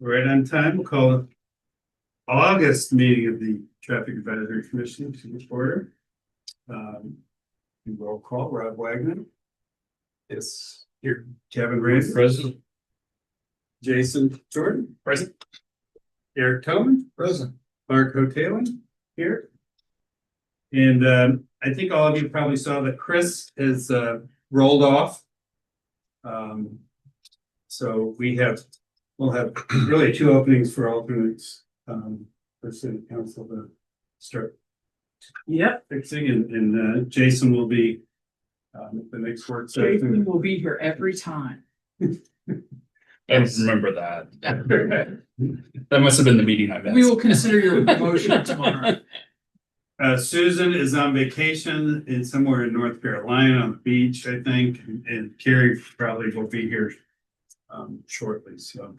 Right on time. We'll call it August meeting of the Traffic Advisory Commission to order. Roll call, Rob Wagner. Yes. Here, Kevin Rand, present. Jason Jordan, present. Eric Toman, present. Mark Hotaling, here. And I think all of you probably saw that Chris is rolled off. So we'll have really two openings for alternates for city council to start. Yep, fixing and Jason will be the next work Jason session. will be here every time. I remember that. That must have been the meeting I missed. We will consider your promotion tomorrow. Susan is on vacation in somewhere in North Carolina on the beach, I think, and Carrie probably will be here shortly. So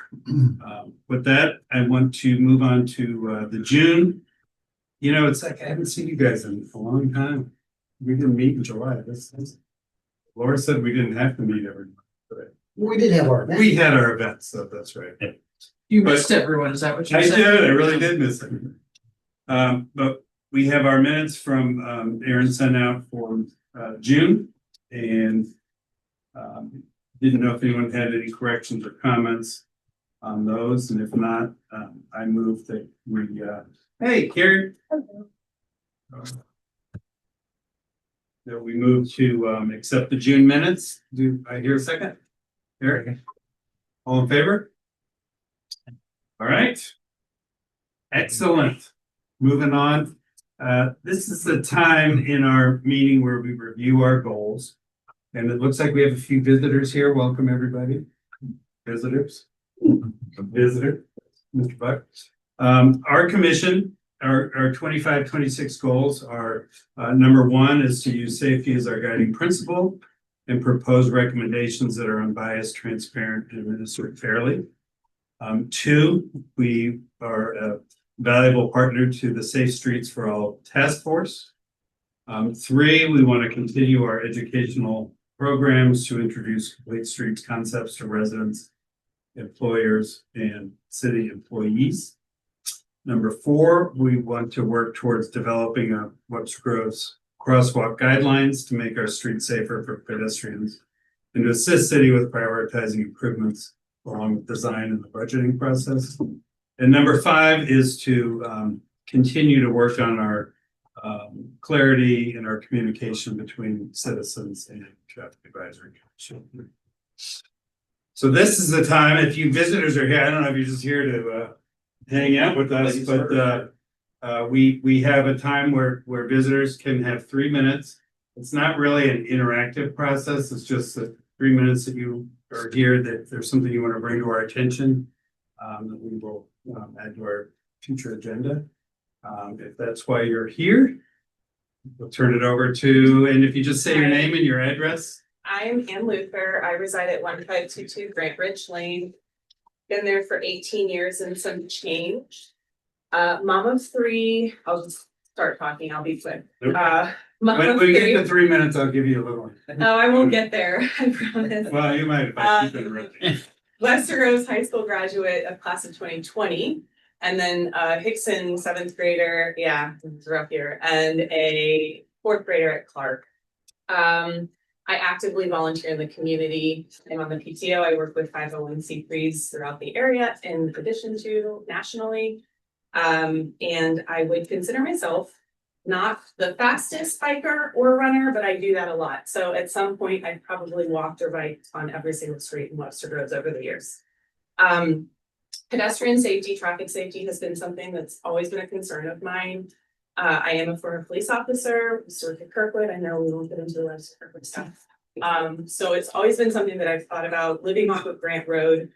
with that, I want to move on to the June. You know, it's like I haven't seen you guys in a long time. We didn't meet in July. Laura said we didn't have to meet every month. We did have our event. We had our events, so that's right. You missed everyone, is that what you're I saying? did, I really did miss it. But we have our minutes from Aaron sent out for June, and didn't know if anyone had any corrections or comments on those, and if not, I move that we hey Carrie. That we move to accept the June minutes. Do I hear a second? Eric? All in favor? All right. Excellent. Moving on. This is the time in our meeting where we review our goals. And it looks like we have a few visitors here. Welcome, everybody. Visitors. Visitor, Mr. Buck. Our commission, our 25-26 goals are number one is to use safety as our guiding principle and propose recommendations that are unbiased, transparent, and administered fairly. Two, we are a valuable partner to the Safe Streets for All task force. Three, we want to continue our educational programs to introduce complete streets concepts to residents, employers, and city employees. Number four, we want to work towards developing a Webster Groves crosswalk guidelines to make our streets safer for pedestrians and to assist city with prioritizing improvements along with design and the budgeting process. And number five is to continue to work on our clarity in our communication between citizens and traffic advisory commission. So this is the time, if you visitors are here, I don't know if you're just here to hang out with us, but we have a time where visitors can have 3 minutes. It's not really an interactive process. It's just the 3 minutes that you are here, that there's something you want to bring to our attention, that we will add to our future agenda. If that's why you're here, we'll turn it over to, and if you just say your name and your address. I'm Ann Luther. I reside at 1522 Grant Ridge Lane. Been there for 18 years and some change. Mom of three. I'll just start talking. I'll be quick. Mom When of we three. get to 3 minutes, I'll give you a little one. Oh, I won't get there. I promise. Well, you might if I keep interrupting. Webster Groves High School graduate of class of 2020. And then Hickson, 7th grader. Yeah, it's a rough year. And a 4th grader at Clark. I actively volunteer in the community. I'm on the PTO. I work with 501c3s throughout the area, in addition to nationally. And I would consider myself not the fastest biker or runner, but I do that a lot. So at some point, I've probably walked or biked on every single street in Webster Groves over the years. Pedestrian safety, traffic safety has been something that's always been a concern of mine. I am a former police officer, served at Kirkwood. I know we won't get into the rest of Kirkwood stuff. So it's always been something that I've thought about. Living off of Grant Road,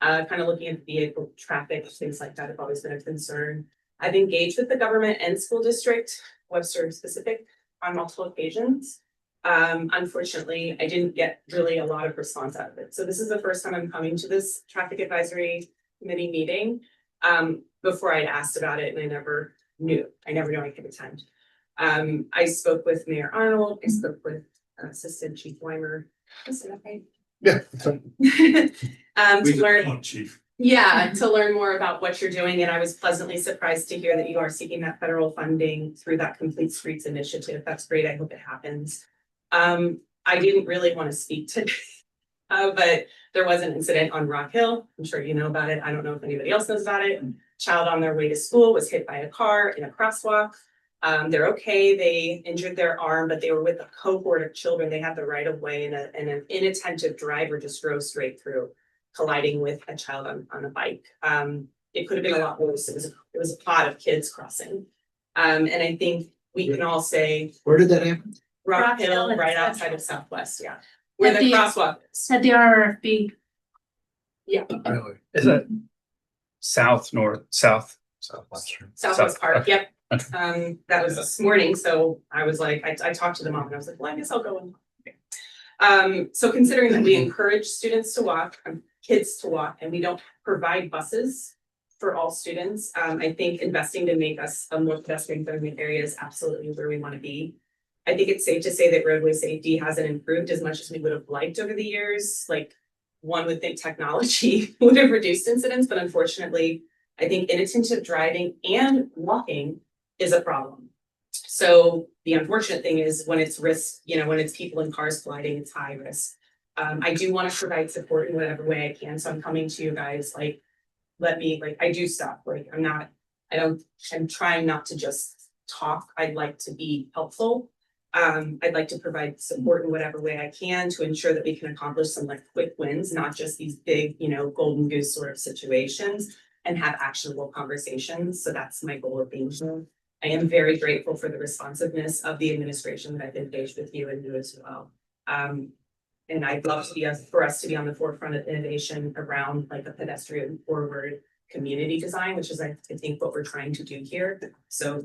kind of looking at vehicle traffic, things like that have always been a concern. I've engaged with the government and school district, Webster specific, on multiple occasions. Unfortunately, I didn't get really a lot of response out of it. So this is the first time I'm coming to this traffic advisory committee meeting. Before I'd asked about it, and I never knew I could attend. I spoke with Mayor Arnold. I spoke with Assistant Chief Weimer. Is that right? Yeah. We To learn. Chief. Yeah, to learn more about what you're doing, and I was pleasantly surprised to hear that you are seeking that federal funding through that Complete Streets initiative. That's great. I hope it happens. I didn't really want to speak today, but there was an incident on Rock Hill. I'm sure you know about it. I don't know if anybody else knows about it. Child on their way to school was hit by a car in a crosswalk. They're okay. They injured their arm, but they were with a cohort of children. They had the right of way, and an inattentive driver just drove straight through, colliding with a child on a bike. It could have been a lot worse. It was a pod of kids crossing. And I think we can all say Where did that happen? Rock Hill Hill, and right Central. outside of Southwest, yeah. Where At the the- crosswalk is. Said the RFB. Really? Is that south, north, south? Southwestern. Southwest South- Park, yep. That was this morning, so I was like, I talked to the mom and I was like, well, I guess I'll go and. So considering that we encourage students to walk, kids to walk, and we don't provide buses for all students, I think investing to make us a more pedestrian friendly area is absolutely where we want to be. I think it's safe to say that roadway safety hasn't improved as much as we would have liked over the years. Like, one would think technology would have reduced incidents, but unfortunately, I think inattentive driving and walking is a problem. So the unfortunate thing is when it's risk, when it's people in cars colliding, it's high risk. I do want to provide support in whatever way I can. So I'm coming to you guys, I do stuff. I'm trying not to just talk. I'd like to be helpful. I'd like to provide support in whatever way I can to ensure that we can accomplish some quick wins, not just these big, golden goose sort of situations, and have actionable conversations. So that's my goal of being here. I am very grateful for the responsiveness of the administration that I've engaged with you and you as well. And I'd love to be for us to be on the forefront of innovation around a pedestrian forward community design, which is I think what we're trying to do here. So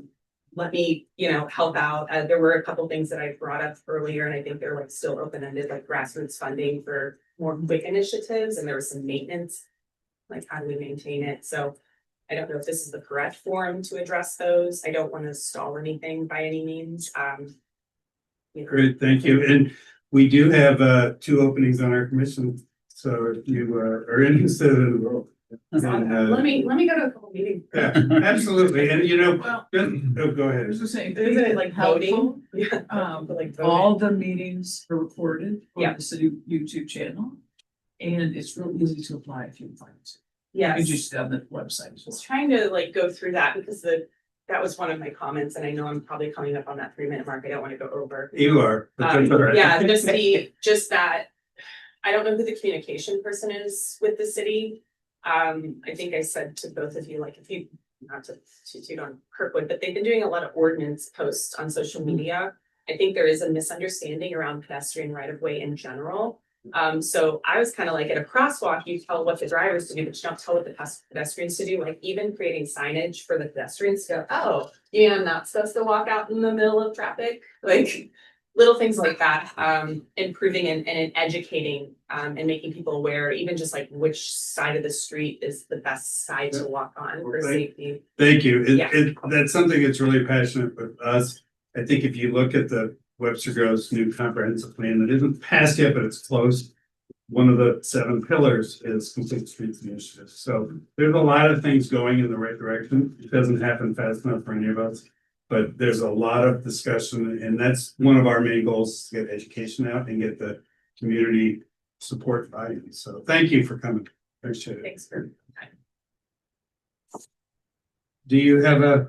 let me, help out. There were a couple things that I brought up earlier, and I think they're still open-ended, like grassroots funding for more quick initiatives, and there was some maintenance, how do we maintain it? So I don't know if this is the correct forum to address those. I don't want to stall anything by any means. Great, thank you. And we do have 2 openings on our commission. So if you are interested in the role. And, Let me go to a couple meetings. yeah, absolutely. And Well, go I ahead. was just saying, Isn't it like voting? helpful. Yeah. All All the meetings are recorded Yeah. on the city YouTube channel. And it's real easy to apply if you find it. You can yes, just on the website as well. just trying to go through that because that was one of my comments, and I know I'm probably coming up on that 3-minute mark. I don't want to go over. You are. but that's all right. Yeah, just that, I don't know who the communication person is with the city. I think I said to both of you, if you, not to toot on Kirkwood, but they've been doing a lot of ordinance posts on social media. I think there is a misunderstanding around pedestrian right of way in general. So I was kind of at a crosswalk, you tell what the drivers to do, but you don't tell what the pedestrians to do, even creating signage for the pedestrians to go, oh, I'm not supposed to walk out in the middle of traffic, little things like that, improving and educating, and making people aware, even just which side of the street is the best side to walk on for safety. Thank you. Yeah. That's something that's really passionate with us. I think if you look at the Webster Groves new comprehensive plan that isn't passed yet, but it's close. One of the 7 pillars is complete streets initiative. So there's a lot of things going in the right direction. It doesn't happen fast enough for any of us, but there's a lot of discussion, and that's one of our main goals, to get education out and get the community support buy-in. So thank you for coming. Appreciate it. Thanks for. Do you have all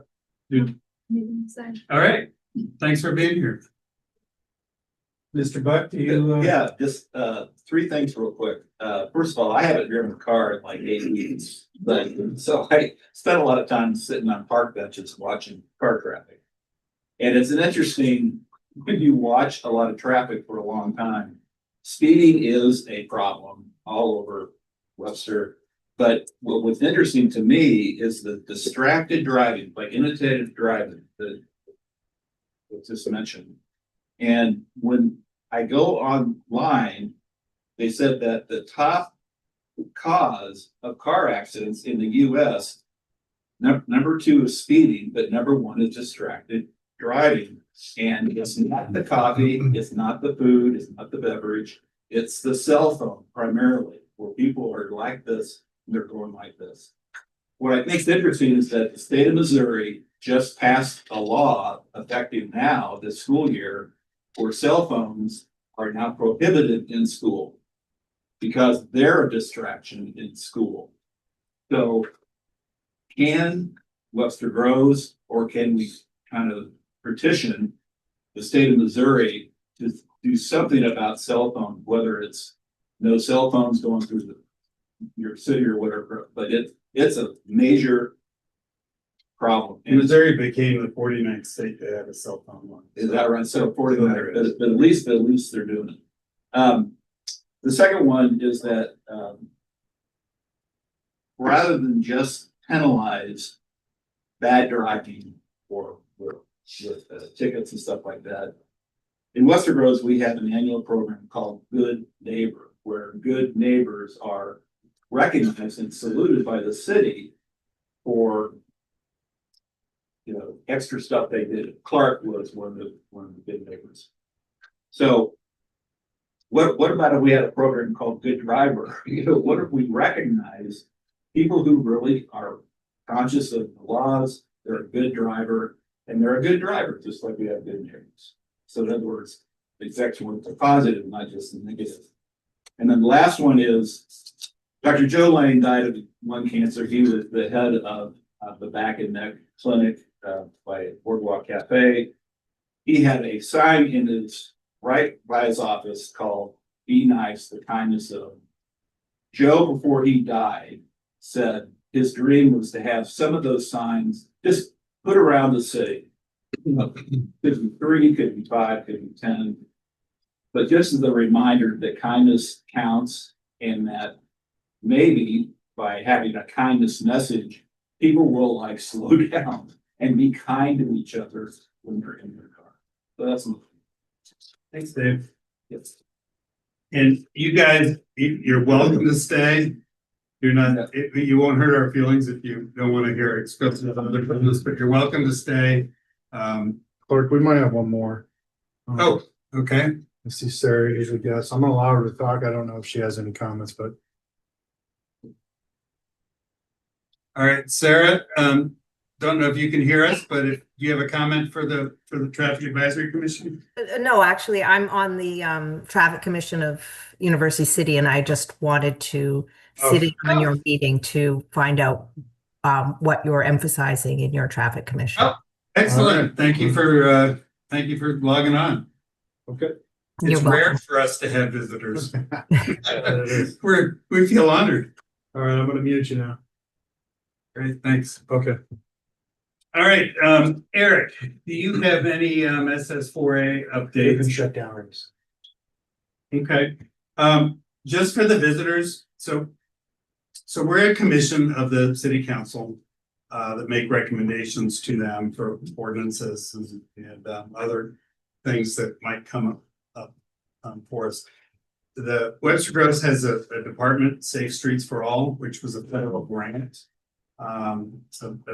right. Thanks for being here. Mr. Buck, do you? Yeah, just 3 things real quick. First of all, I haven't driven a car in 8 weeks, but so I spent a lot of time sitting on park benches watching car traffic. And it's an interesting, when you watch a lot of traffic for a long time, speeding is a problem all over Webster. But what's interesting to me is the distracted driving, inattentive driving that was just mentioned. And when I go online, they said that the top cause of car accidents in the US, number 2 is speeding, but number 1 is distracted driving. And it's not the coffee, it's not the food, it's not the beverage, it's the cell phone primarily, where people are like this they're going like this. What makes it interesting is that the state of Missouri just passed a law effective now this school year where cell phones are now prohibited in school because they're a distraction in school. So can Webster Groves, or can we kind of petition the state of Missouri to do something about cell phones, whether it's no cell phones going through your city or whatever, but it's a major problem. And Missouri became the 49th state to have a cell phone one. Is that right? So 49, but at least they're doing it. The second one is that, rather than just penalize bad driving or with tickets and stuff like that, in Webster Groves, we have an annual program called Good Neighbor, where good neighbors are recognized and saluted by the city for, you know, extra stuff they did. Clark was one of the big neighbors. So what about if we had a program called Good Driver? You know, what if we recognize people who really are conscious of the laws, they're a good driver, and they're a good driver, just like we have good neighbors. So in other words, the section was a positive, not just a negative. And then the last one is Dr. Joe Lane died of lung cancer. He was the head of the back and neck clinic by Boardwalk Cafe. He had a sign in his right by his office called "Be Nice, the Kindness of." Joe, before he died, said his dream was to have some of those signs just put around the city. Could be 3, could be 5, could be 10. But just as a reminder that kindness counts, and that maybe by having a kindness message, people will like slow down and be kind to each other when they're in their car. So that's my. Thanks, Dave. Yes. And you guys, you're welcome to stay. You're not, you won't hurt our feelings if you don't want to hear expressive of other business, but you're welcome to stay. Clerk, we might have one more. Oh, okay. I see Sarah usually guess. I'm gonna allow her to talk. I don't know if she has any comments, but All right, Sarah, don't know if you can hear us, but if you have a comment for the Traffic Advisory Commission? No, actually, I'm on the Traffic Commission of University City, and I just wanted to sit in on your meeting to find out what you're emphasizing in your Traffic Commission. Oh, excellent. Thank you for logging on. okay. It's You're rare welcome. for us to have visitors. We feel honored. All right, I'm gonna mute you now. Great, thanks. Okay. All right, Eric, do you have any SS4A They can updates? shut down rooms. Okay, just for the visitors, so we're a commission of the city council that make recommendations to them for ordinances and other things that might come up for us. The Webster Groves has a department, Safe Streets for All, which was a federal grant. A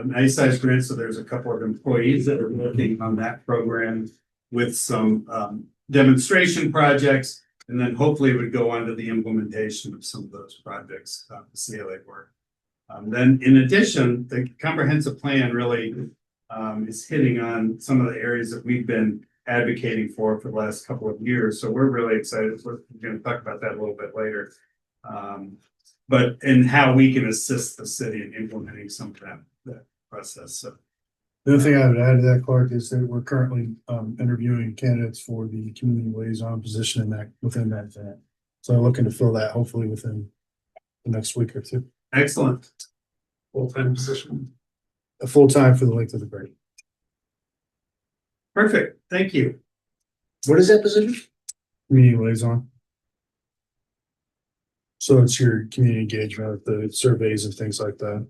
nice sized grant, so there's a couple of employees that are working on that program with some demonstration projects, and then hopefully it would go on to the implementation of some of those projects to see how they work. Then in addition, the comprehensive plan really is hitting on some of the areas that we've been advocating for the last couple of years, so we're really excited. We're going to talk about that a little bit later. But and how we can assist the city in implementing some of that process. So The other thing I would add to that, Clark, is that we're currently interviewing candidates for the community liaison position within that event. So looking to fill that hopefully within the next week or two. excellent. Full-time position. A full time for the length of the break. Perfect. Thank you. What is that position? Community liaison. So it's your community engagement, the surveys and things like that.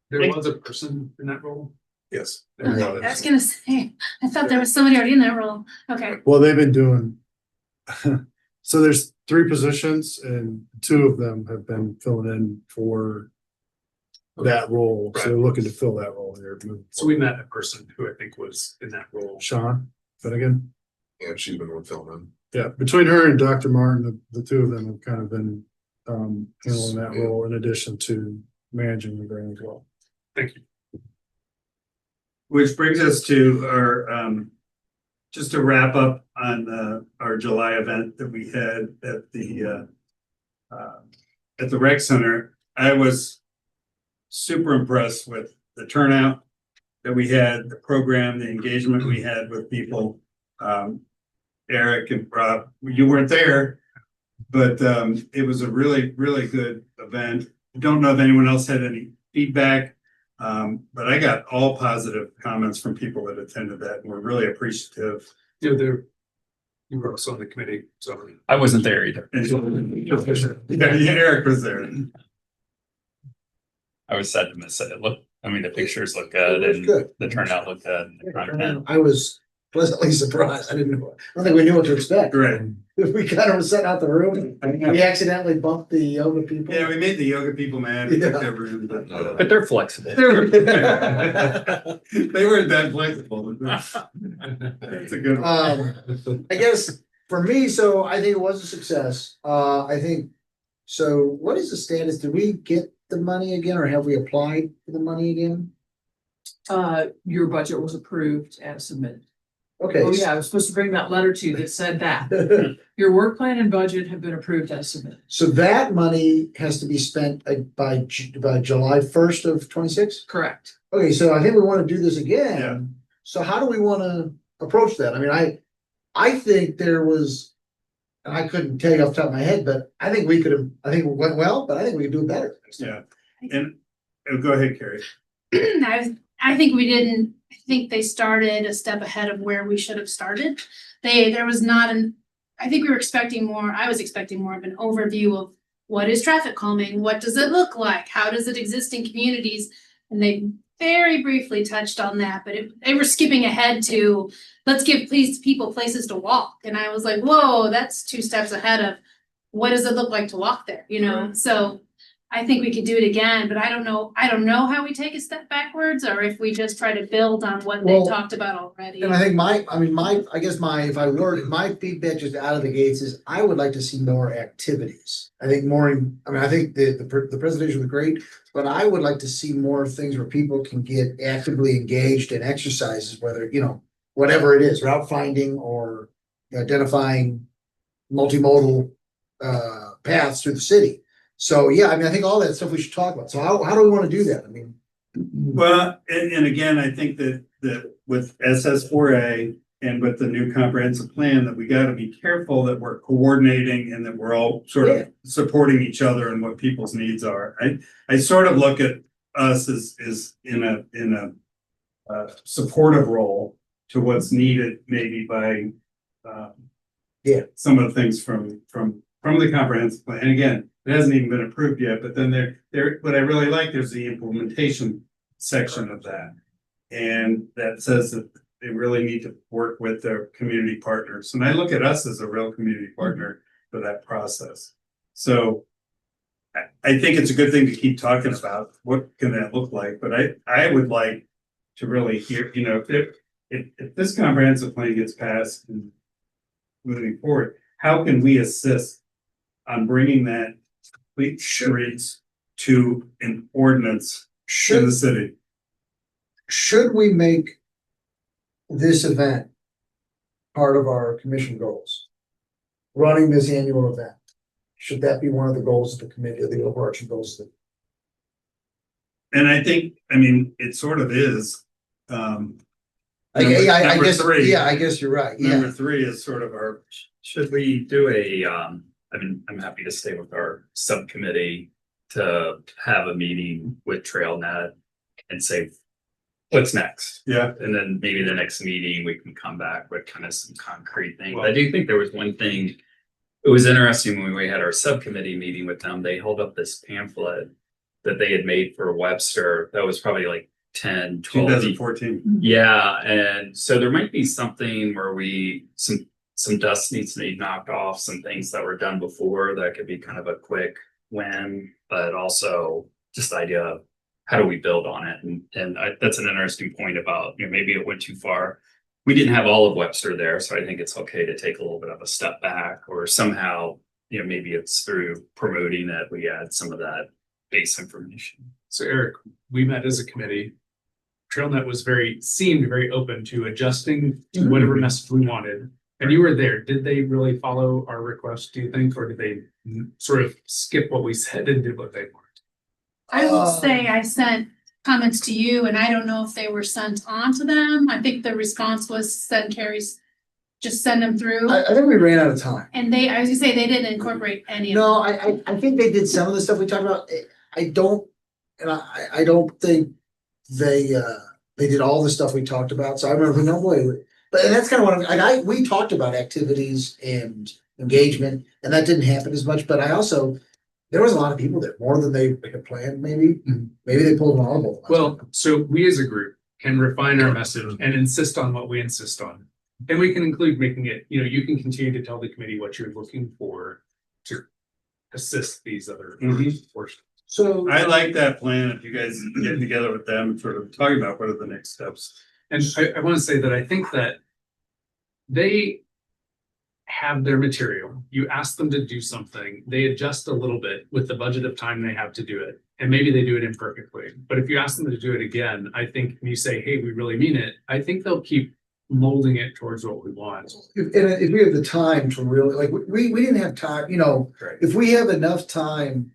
There was a person in that role. Yes. Okay, I was gonna say, I thought there was somebody already in that role. Okay. Well, they've been doing, so there's 3 positions and 2 of them have been filling in for that role. So they're looking to fill that role here. So we met a person who I think was in that role. Sean Finnegan. Yeah, she's been with filming. Yeah, between her and Dr. Martin, the two of them have kind of been handling that role in addition to managing the grant as well. Thank you. Which brings us to our, just to wrap up on, our July event that we had at the rec center. I was super impressed with the turnout that we had, the program, the engagement we had with people. Eric and Rob, you weren't there, but, it was a really, really good event. I don't know if anyone else had any feedback. But I got all positive comments from people that attended that and were really appreciative. You were also on the committee, so. I wasn't there either. Yeah, Eric was there. I was sad to miss it. The pictures look good It was and good. the turnout looked good. And the content. I was pleasantly surprised. I didn't think we knew what to expect. Right. We kind of was setting out the room. We accidentally bumped the yoga people. Yeah, we made the yoga people mad. Yeah. But they're flexible. They weren't that flexible. That's a good one. I guess for me, so I think it was a success. I think, so what is the status? Did we get the money again or have we applied for the money again? Your budget was approved as submitted. Okay. Oh, yeah, I was supposed to bring that letter to you that said that. Your work plan and budget have been approved as submitted. So that money has to be spent by July 1st of 26? Correct. Okay, so I think we want to do this again. Yeah. So how do we want to approach that? I mean, I think there was, and I couldn't tell you off the top of my head, but I think it went well, but I think we could do it better. Yeah, and go ahead, Carrie. I think we didn't, I think they started a step ahead of where we should have started. There was not I think we were expecting more, I was expecting more of an overview of what is traffic calming? What does it look like? How does it exist in communities? And they very briefly touched on that, but they were skipping ahead to, let's give people places to walk. And I was like, whoa, that's 2 steps ahead of what does it look like to walk there, you know? So I think we could do it again, but I don't know how we take a step backwards or if we just try to build on what they Well, talked about already. And I think my feedback just out of the gates is I would like to see more activities. I think the presentation was great, but I would like to see more things where people can get actively engaged in exercises, whether, whatever it is, route finding or identifying multimodal paths through the city. So, yeah, I think all that stuff we should talk about. So how do we want to do that? Well, and again, I think that with SS4A and with the new comprehensive plan, that we gotta be careful that we're coordinating and that we're all sort of supporting each other and what people's needs are. I sort of look at us as in a supportive role to what's needed maybe by some of the things from the comprehensive plan. And again, it hasn't even been approved yet, but then what I really like, there's the implementation section of that. And that says that they really need to work with their community partners. And I look at us as a real community partner for that process. So I think it's a good thing to keep talking about what can that look like, but I would like to really hear, if this comprehensive plan gets passed and moving forward, how can we assist on bringing that complete streets to an ordinance in the city? Should we make this event part of our commission goals? Running this annual event, should that be one of the goals of the committee, or the overarching goals? And I think, it sort of is. I Number guess, 3. yeah, I guess you're right, yeah. Number 3 is sort of our. Should we do I'm happy to stay with our subcommittee to have a meeting with TrailNet and say, what's next? Yeah. And then maybe the next meeting, we can come back with kind of some concrete things. I do think there was one thing, it was interesting when we had our subcommittee meeting with them, they held up this pamphlet that they had made for Webster. That was probably like 10, 12. 2014. Yeah, and so there might be something where some dust needs to be knocked off, some things that were done before that could be kind of a quick win, but also just the idea of how do we build on it? And that's an interesting point about, maybe it went too far. we didn't have all of Webster there, so I think it's okay to take a little bit of a step back or somehow, you know, maybe it's through promoting that we add some of that base information. So Eric, we met as a committee. TrailNet was seemed very open to adjusting to whatever message we wanted. And you were there. Did they really follow our request, do you think, or did they sort of skip what we said and did what they wanted? I will say I sent comments to you and I don't know if they were sent on to them. I think the response was send Carrie's, just send them through. I think we ran out of time. And I was gonna say, they didn't incorporate any of them. No, I think they did some of the stuff we talked about. I don't, and I don't think they did all the stuff we talked about. So I remember, no boy, but and that's kind of what we talked about activities and engagement, and that didn't happen as much. But there was a lot of people there, more than they had planned. Maybe they pulled an audible. Well, so we as a group can refine our message and insist on what we insist on. And we can include making it, you know, you can continue to tell the committee what you're looking for to assist these other portions. So I like that plan. If you guys get together with them, sort of talking about what are the next steps. And I want to say that I think that they have their material. You ask them to do something, they adjust a little bit with the budget of time they have to do it. And maybe they do it imperfectly. But if you ask them to do it again, I think and you say, hey, we really mean it, I think they'll keep molding it towards what we want. if we have the time to really, like, we didn't have time, you know, Right. if we have enough time,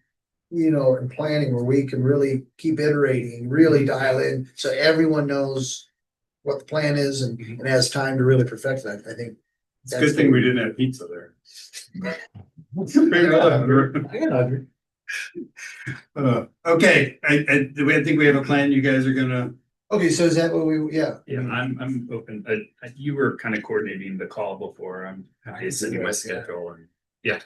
you know, in planning where we can really keep iterating, really dial in, so everyone knows what the plan is and has time to really perfect that, I think. It's a good thing we didn't have pizza there. I got hungry. Okay, I think we have a plan. You guys are gonna, Okay, so is that what Yeah, I'm open. You were kind of coordinating the call before. I'm happy to send you my schedule and yeah.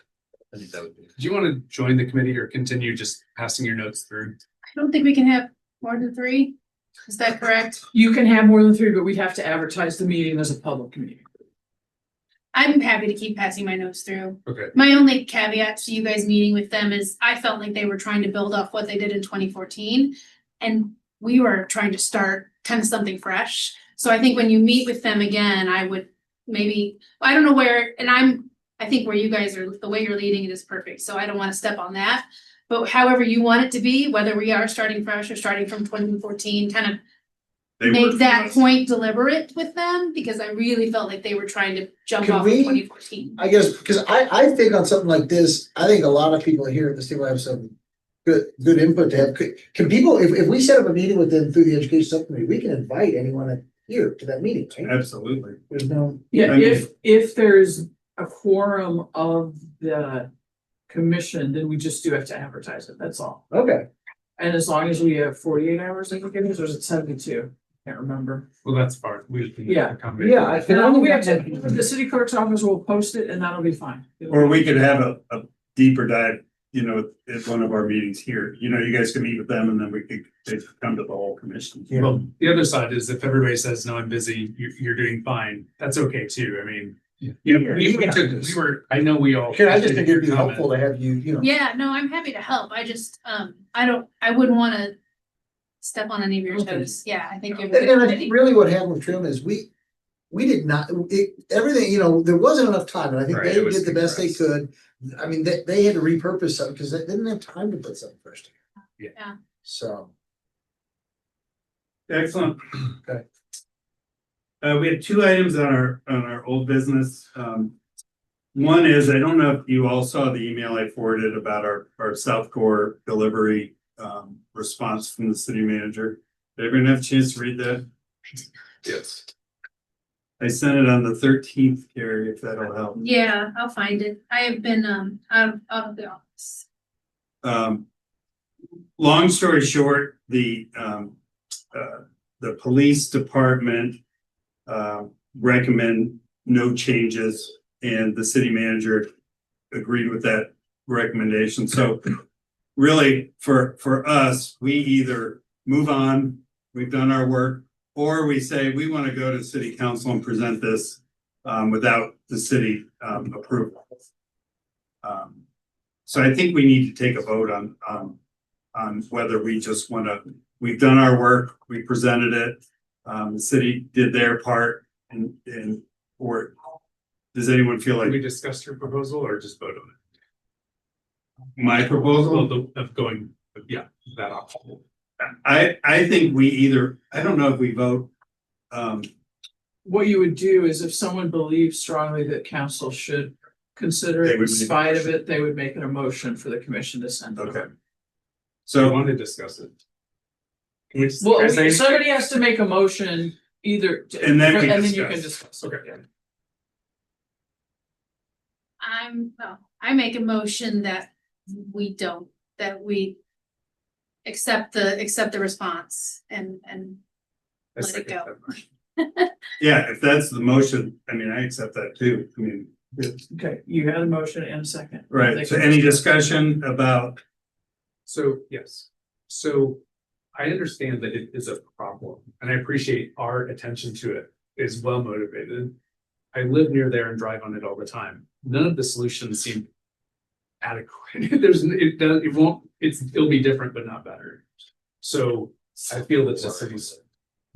I think that would be. Do you want to join the committee or continue just passing your notes through? I don't think we can have more than 3. Is that correct? You can have more than 3, but we'd have to advertise the meeting as a public meeting. I'm happy to keep passing my notes through. Okay. My only caveat to you guys meeting with them is I felt like they were trying to build off what they did in 2014. And we were trying to start kind of something fresh. So I think when you meet with them again, I would maybe, I don't know where, and I think where you guys are, the way you're leading it is perfect. So I don't want to step on that. But however you want it to be, whether we are starting fresh or starting from 2014, kind of they make were- that point deliberate with them, because I really felt like they were trying to jump Can off of we- 2014. I guess, because I think on something like this, I think a lot of people here at this table have some good input to have. Can people, if we set up a meeting with them through the education subcommittee, we can invite anyone here to that meeting, right? Absolutely. There's no. Yeah, I mean- if there's a quorum of the commission, then we just do have to advertise it, that's all. Okay. And as long as we have 48 hours, I think it is, or is it 72? Can't remember. Well, that's fine. We can Yeah. accommodate. Yeah, I can And only we have to, imagine. the city clerk's office will post it and that'll be fine. Or we could have a deeper dive, you know, at one of our meetings here. You know, you guys can meet with them and then they could come to the whole commission. Yeah. Well, the other side is if everybody says, no, I'm busy, you're doing fine, that's okay too. I mean, you know, I know we all. I just think it'd be helpful to have you, you know. Yeah, no, I'm happy to help. I just, I wouldn't wanna step on any of your toes. Yeah, I think. And I think really what happened with Trim is we did not, everything, you know, there wasn't enough time, and I think Right, they it was did the best they compressed. could. I mean, they had to repurpose something because they didn't have time to put something first. Yeah. So. Excellent. Okay. We have 2 items on our old business. One is, I don't know if you all saw the email I forwarded about our South Core delivery response from the city manager. Did everyone have a chance to read that? Yes. I sent it on the 13th, Carrie, if that'll help. Yeah, I'll find it. I have been, out of the office. Long story short, the police department recommend no changes, and the city manager agreed with that recommendation. So really, for us, we either move on, we've done our work, or we say we want to go to city council and present this without the city approval. So I think we need to take a vote on whether we just want to, we've done our work, we presented it, the city did their part. or does anyone feel Can we like discuss your proposal or just vote on my it? proposal? Well, of going, yeah, that option. I think we either, I don't know if we vote, What you would do is if someone believes strongly that council should consider They it, in would make a spite of motion. it, they would make a motion for the commission to send it. okay. So I So, want to discuss it. Can we just? Well, can I say- somebody has to make a motion either, And then we and then you discuss. can discuss. Okay. I make a motion that we accept the response and I let it second go. that motion. yeah, if that's the motion, I mean, I accept that too. I mean, it's- Okay, you had a motion and a second. right. So any discussion about, So, yes, so I understand that it is a problem and I appreciate our attention to it is well motivated. I live near there and drive on it all the time. None of the solutions seem adequate. It'll be different, but not better. So I feel that the city's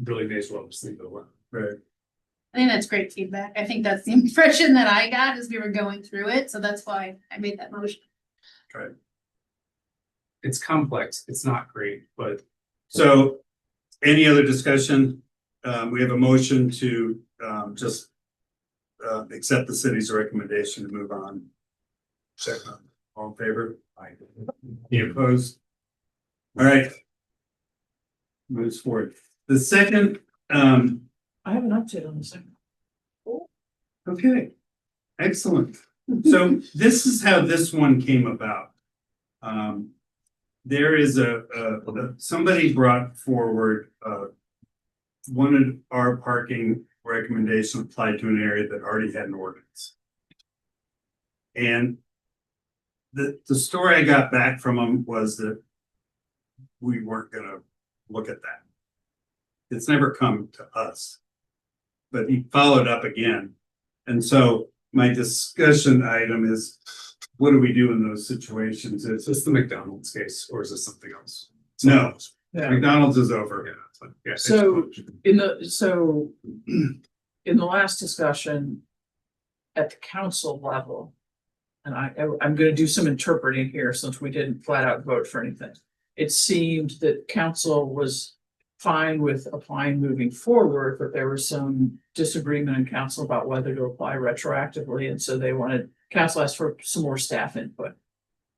really may as well just leave it alone. right? I think that's great feedback. I think that's the impression that I got as we were going through it, so that's why I made that motion. It's complex, it's not great, but So any other discussion? We have a motion to just accept the city's recommendation to move on. Second, all in favor? Aye. Any opposed? All right. Moves forward. The second, I have an update on the second. okay, excellent. So this is how this one came about. There is somebody brought forward, wanted our parking recommendation applied to an area that already had an ordinance. And the story I got back from them was that we weren't gonna look at that. It's never come to us. But he followed up again. And so my discussion item is, what do we do in those situations? is this the McDonald's case or is this something else? No, Yeah. McDonald's is over. Yeah, it's like, yeah. it's So- fine. In the last discussion at the council level, and I'm gonna do some interpreting here since we didn't flat out vote for anything. It seemed that council was fine with applying moving forward, but there was some disagreement in council about whether to apply retroactively, and so council asked for some more staff input,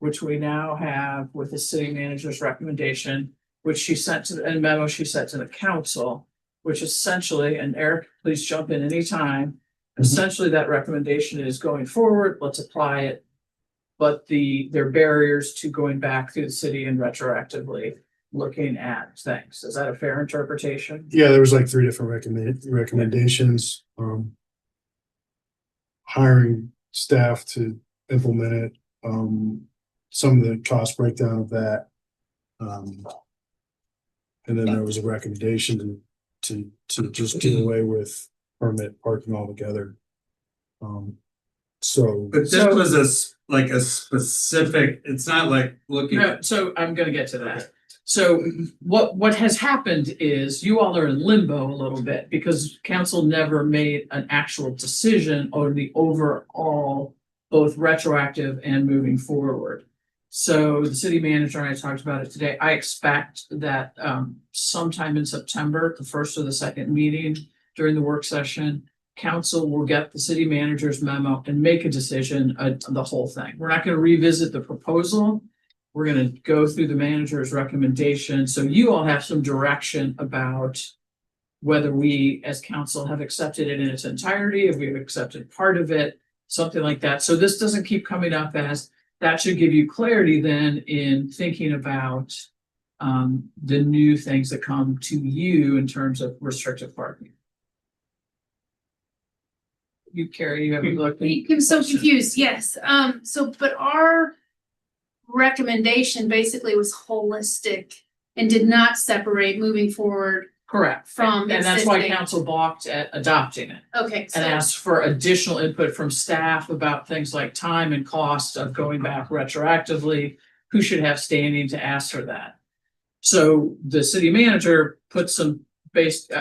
which we now have with the city manager's recommendation, which she sent to a memo she sent to the council, which essentially, and Eric, please jump in anytime. Essentially, that recommendation is going forward, let's apply it. But there are barriers to going back through the city and retroactively looking at things. Is that a fair interpretation? Yeah, there was like 3 different recommendations, hiring staff to implement it, some of the cost breakdown of that. And then there was a recommendation to just do away with permit parking altogether. So, But this was like a specific, it's not like looking No, at. so I'm gonna get to Okay. that. So what has happened is you all are in limbo a little bit because council never made an actual decision on the overall, both retroactive and moving forward. So the city manager and I talked about it today. I expect that sometime in September, the first or the second meeting during the work session, council will get the city manager's memo and make a decision on the whole thing. We're not gonna revisit the proposal. We're gonna go through the manager's recommendation, so you all have some direction about whether we as council have accepted it in its entirety, if we've accepted part of it, something like that. So this doesn't keep coming up as, that should give you clarity then in thinking about the new things that come to you in terms of restrictive parking. You, Carrie, you haven't looked. I'm so confused, yes, but our recommendation basically was holistic and did not separate moving forward. Correct. From And that's why existing. council balked at adopting it Okay, and so, asked for additional input from staff about things like time and cost of going back retroactively. Who should have standing to ask for that? So the city manager put some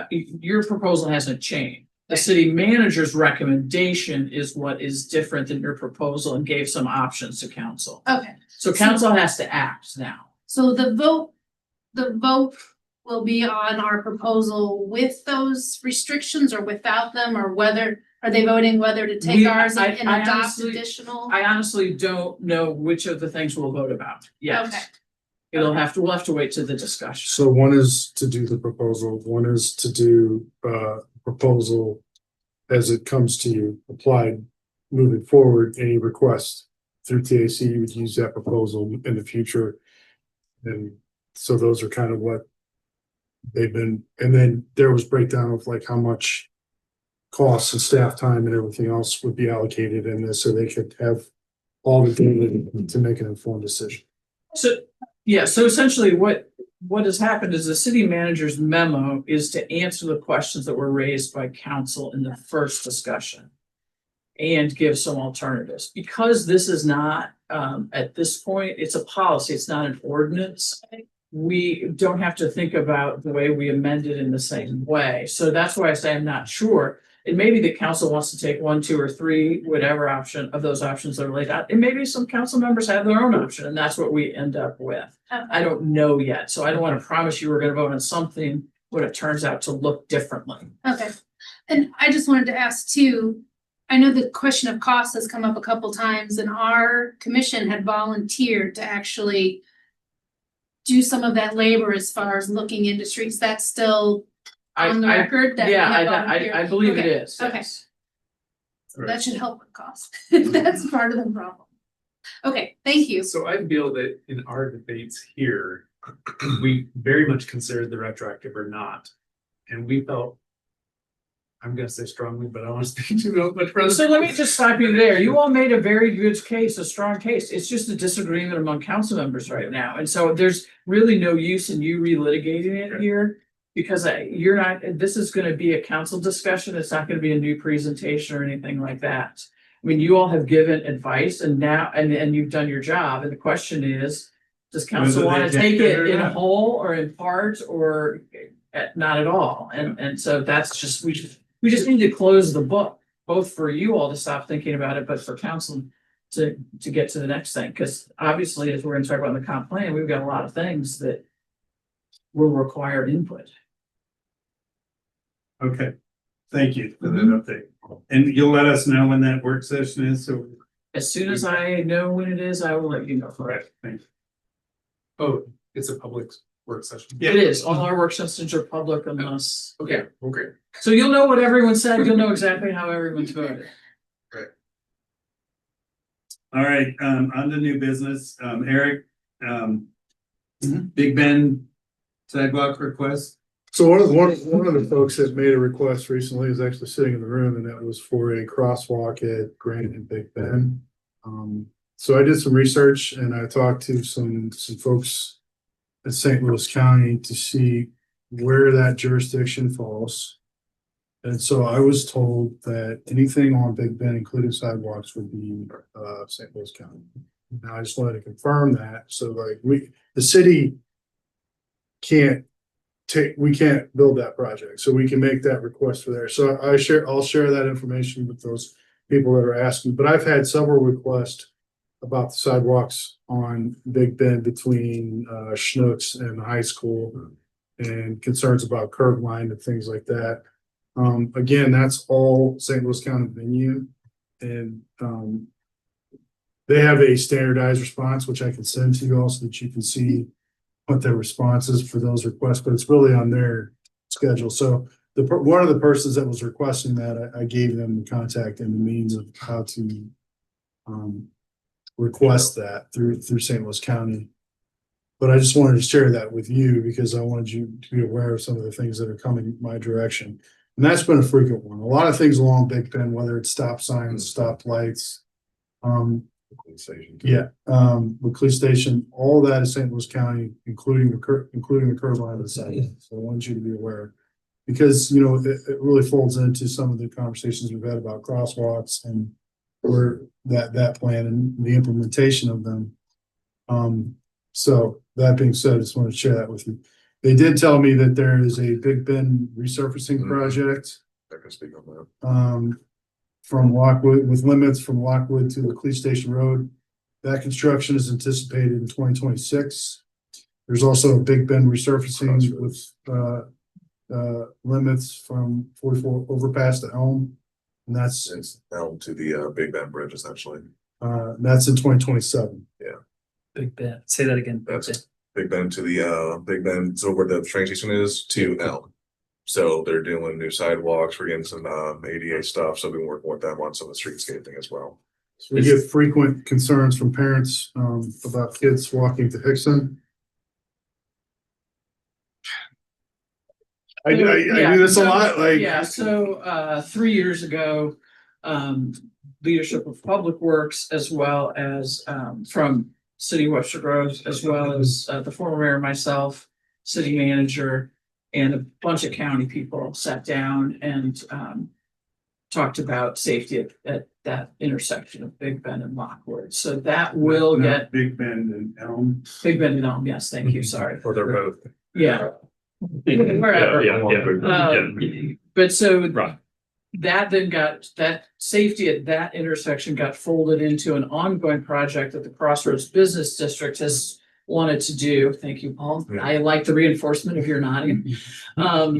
your proposal hasn't changed. The city manager's recommendation is what is different than your proposal and gave some options to council. Okay, So council has to act now. so the vote will be on our proposal with those restrictions or without them, or whether, are they voting whether to take ours and I adopt honestly- additional? I honestly don't know which of the things we'll vote about yet. Okay. We'll have to wait to the discussion. So one is to do the proposal, one is to do proposal as it comes to you, applied moving forward, any request through TAC, you would use that proposal in the future. And so those are kind of what they've been, and then there was breakdown of like how much costs and staff time and everything else would be allocated in this, so they could have all the data to make an informed decision. So, yeah, so essentially what has happened is the city manager's memo is to answer the questions that were raised by council in the first discussion and give some alternatives. Because this is not, at this point, it's a policy, it's not an ordinance. We don't have to think about the way we amend it in the same way. So that's why I say I'm not sure. It may be that council wants to take 1, 2, or 3, whatever option of those options that are laid out. And maybe some council members have their own option, and that's what we end up with. I don't know yet, so I don't want to promise you we're going to vote on something when it turns out to look differently. Okay, and I just wanted to ask too, I know the question of cost has come up a couple times, and our commission had volunteered to actually do some of that labor as far as looking into streets. That's still on the record that we Yeah, have volunteered? I believe it Okay, is. okay. Yes. So that should help with cost. That's part of the problem. Okay, thank you. So I feel that in our debates here, we very much considered the retroactive or not. And we felt, I'm gonna say strongly, but I don't want to speak too much further. So let me just stop you there. You all made a very good case, a strong case. It's just a disagreement among council members right now. And so there's really no use in you relitigating it here. Because you're not, this is gonna be a council discussion. It's not gonna be a new presentation or anything like that. I mean, you all have given advice and now, and you've done your job. And the question is, does council want to take it in whole or in part or not at all? And so that's just, we just need to close the book, both for you all to stop thinking about it, but for council to get to the next thing. Because obviously, as we're gonna talk about in the comp plan, we've got a lot of things that will require input. Okay, thank you for that update. And you'll let us know when that work session is, so. As soon as I know when it is, I will let you know. Correct, thanks. Oh, it's a public work session. It is. All our work sessions are public unless. Okay, okay. So you'll know what everyone said. You'll know exactly how everyone's voted. All right, on to new business, Eric, Big Ben sidewalk request. So one of the folks that made a request recently is actually sitting in the room, and that was for a crosswalk at Grant and Big Ben. So I did some research and I talked to some folks at St. Louis County to see where that jurisdiction falls. And so I was told that anything on Big Ben, including sidewalks, would be St. Louis County. Now I just wanted to confirm that. So like the city we can't build that project, so we can make that request for there. So I'll share that information with those people that are asking, but I've had several requests about the sidewalks on Big Ben between Schnucks and the high school and concerns about curb line and things like that. Again, that's all St. Louis County venue, and they have a standardized response, which I can send to you also, that you can see what their response is for those requests, but it's really on their schedule. So one of the persons that was requesting that, I gave them the contact and the means of how to request that through St. Louis County. But I just wanted to share that with you because I wanted you to be aware of some of the things that are coming my direction. And that's been a frequent one. A lot of things along Big Ben, whether it's stop signs, stop lights, the police station, all that is St. Louis County, including the curb line of the site. So I want you to be aware, because you know it really folds into some of the conversations we've had about crosswalks and where that plan and the implementation of them. So that being said, I just want to share that with you. They did tell me that there is a Big Ben resurfacing project I can speak on that. From Lockwood, with limits from Lockwood to the Police Station Road. That construction is anticipated in 2026. There's also a Big Bend resurfacing with, limits from 44 overpass to Elm. And that's Elm to the Big Bend Bridge essentially. that's in 2027. Big Ben, say that again. That's Big Bend to the Big Bend, so where the train station is to Elm. So they're doing new sidewalks, we're getting some ADA stuff, so we've been working with them on some of the streetscaping as well. So we get frequent concerns from parents, about kids walking to Hickson. I do this a lot, like. Yeah, so 3 years ago, leadership of Public Works as well as from City of Webster Groves, as well as the former mayor, myself, city manager, and a bunch of county people sat down and talked about safety at that intersection of Big Bend and Lockwood. So that will Not get Big Bend and Elm. Big Bend and Elm, yes, thank you, sorry. Or they're both. Yeah. Wherever. But so Right. that then got, that safety at that intersection got folded into an ongoing project that the Crossroads Business District has wanted to do. Thank you, Paul. Yeah. I like the reinforcement of your nodding.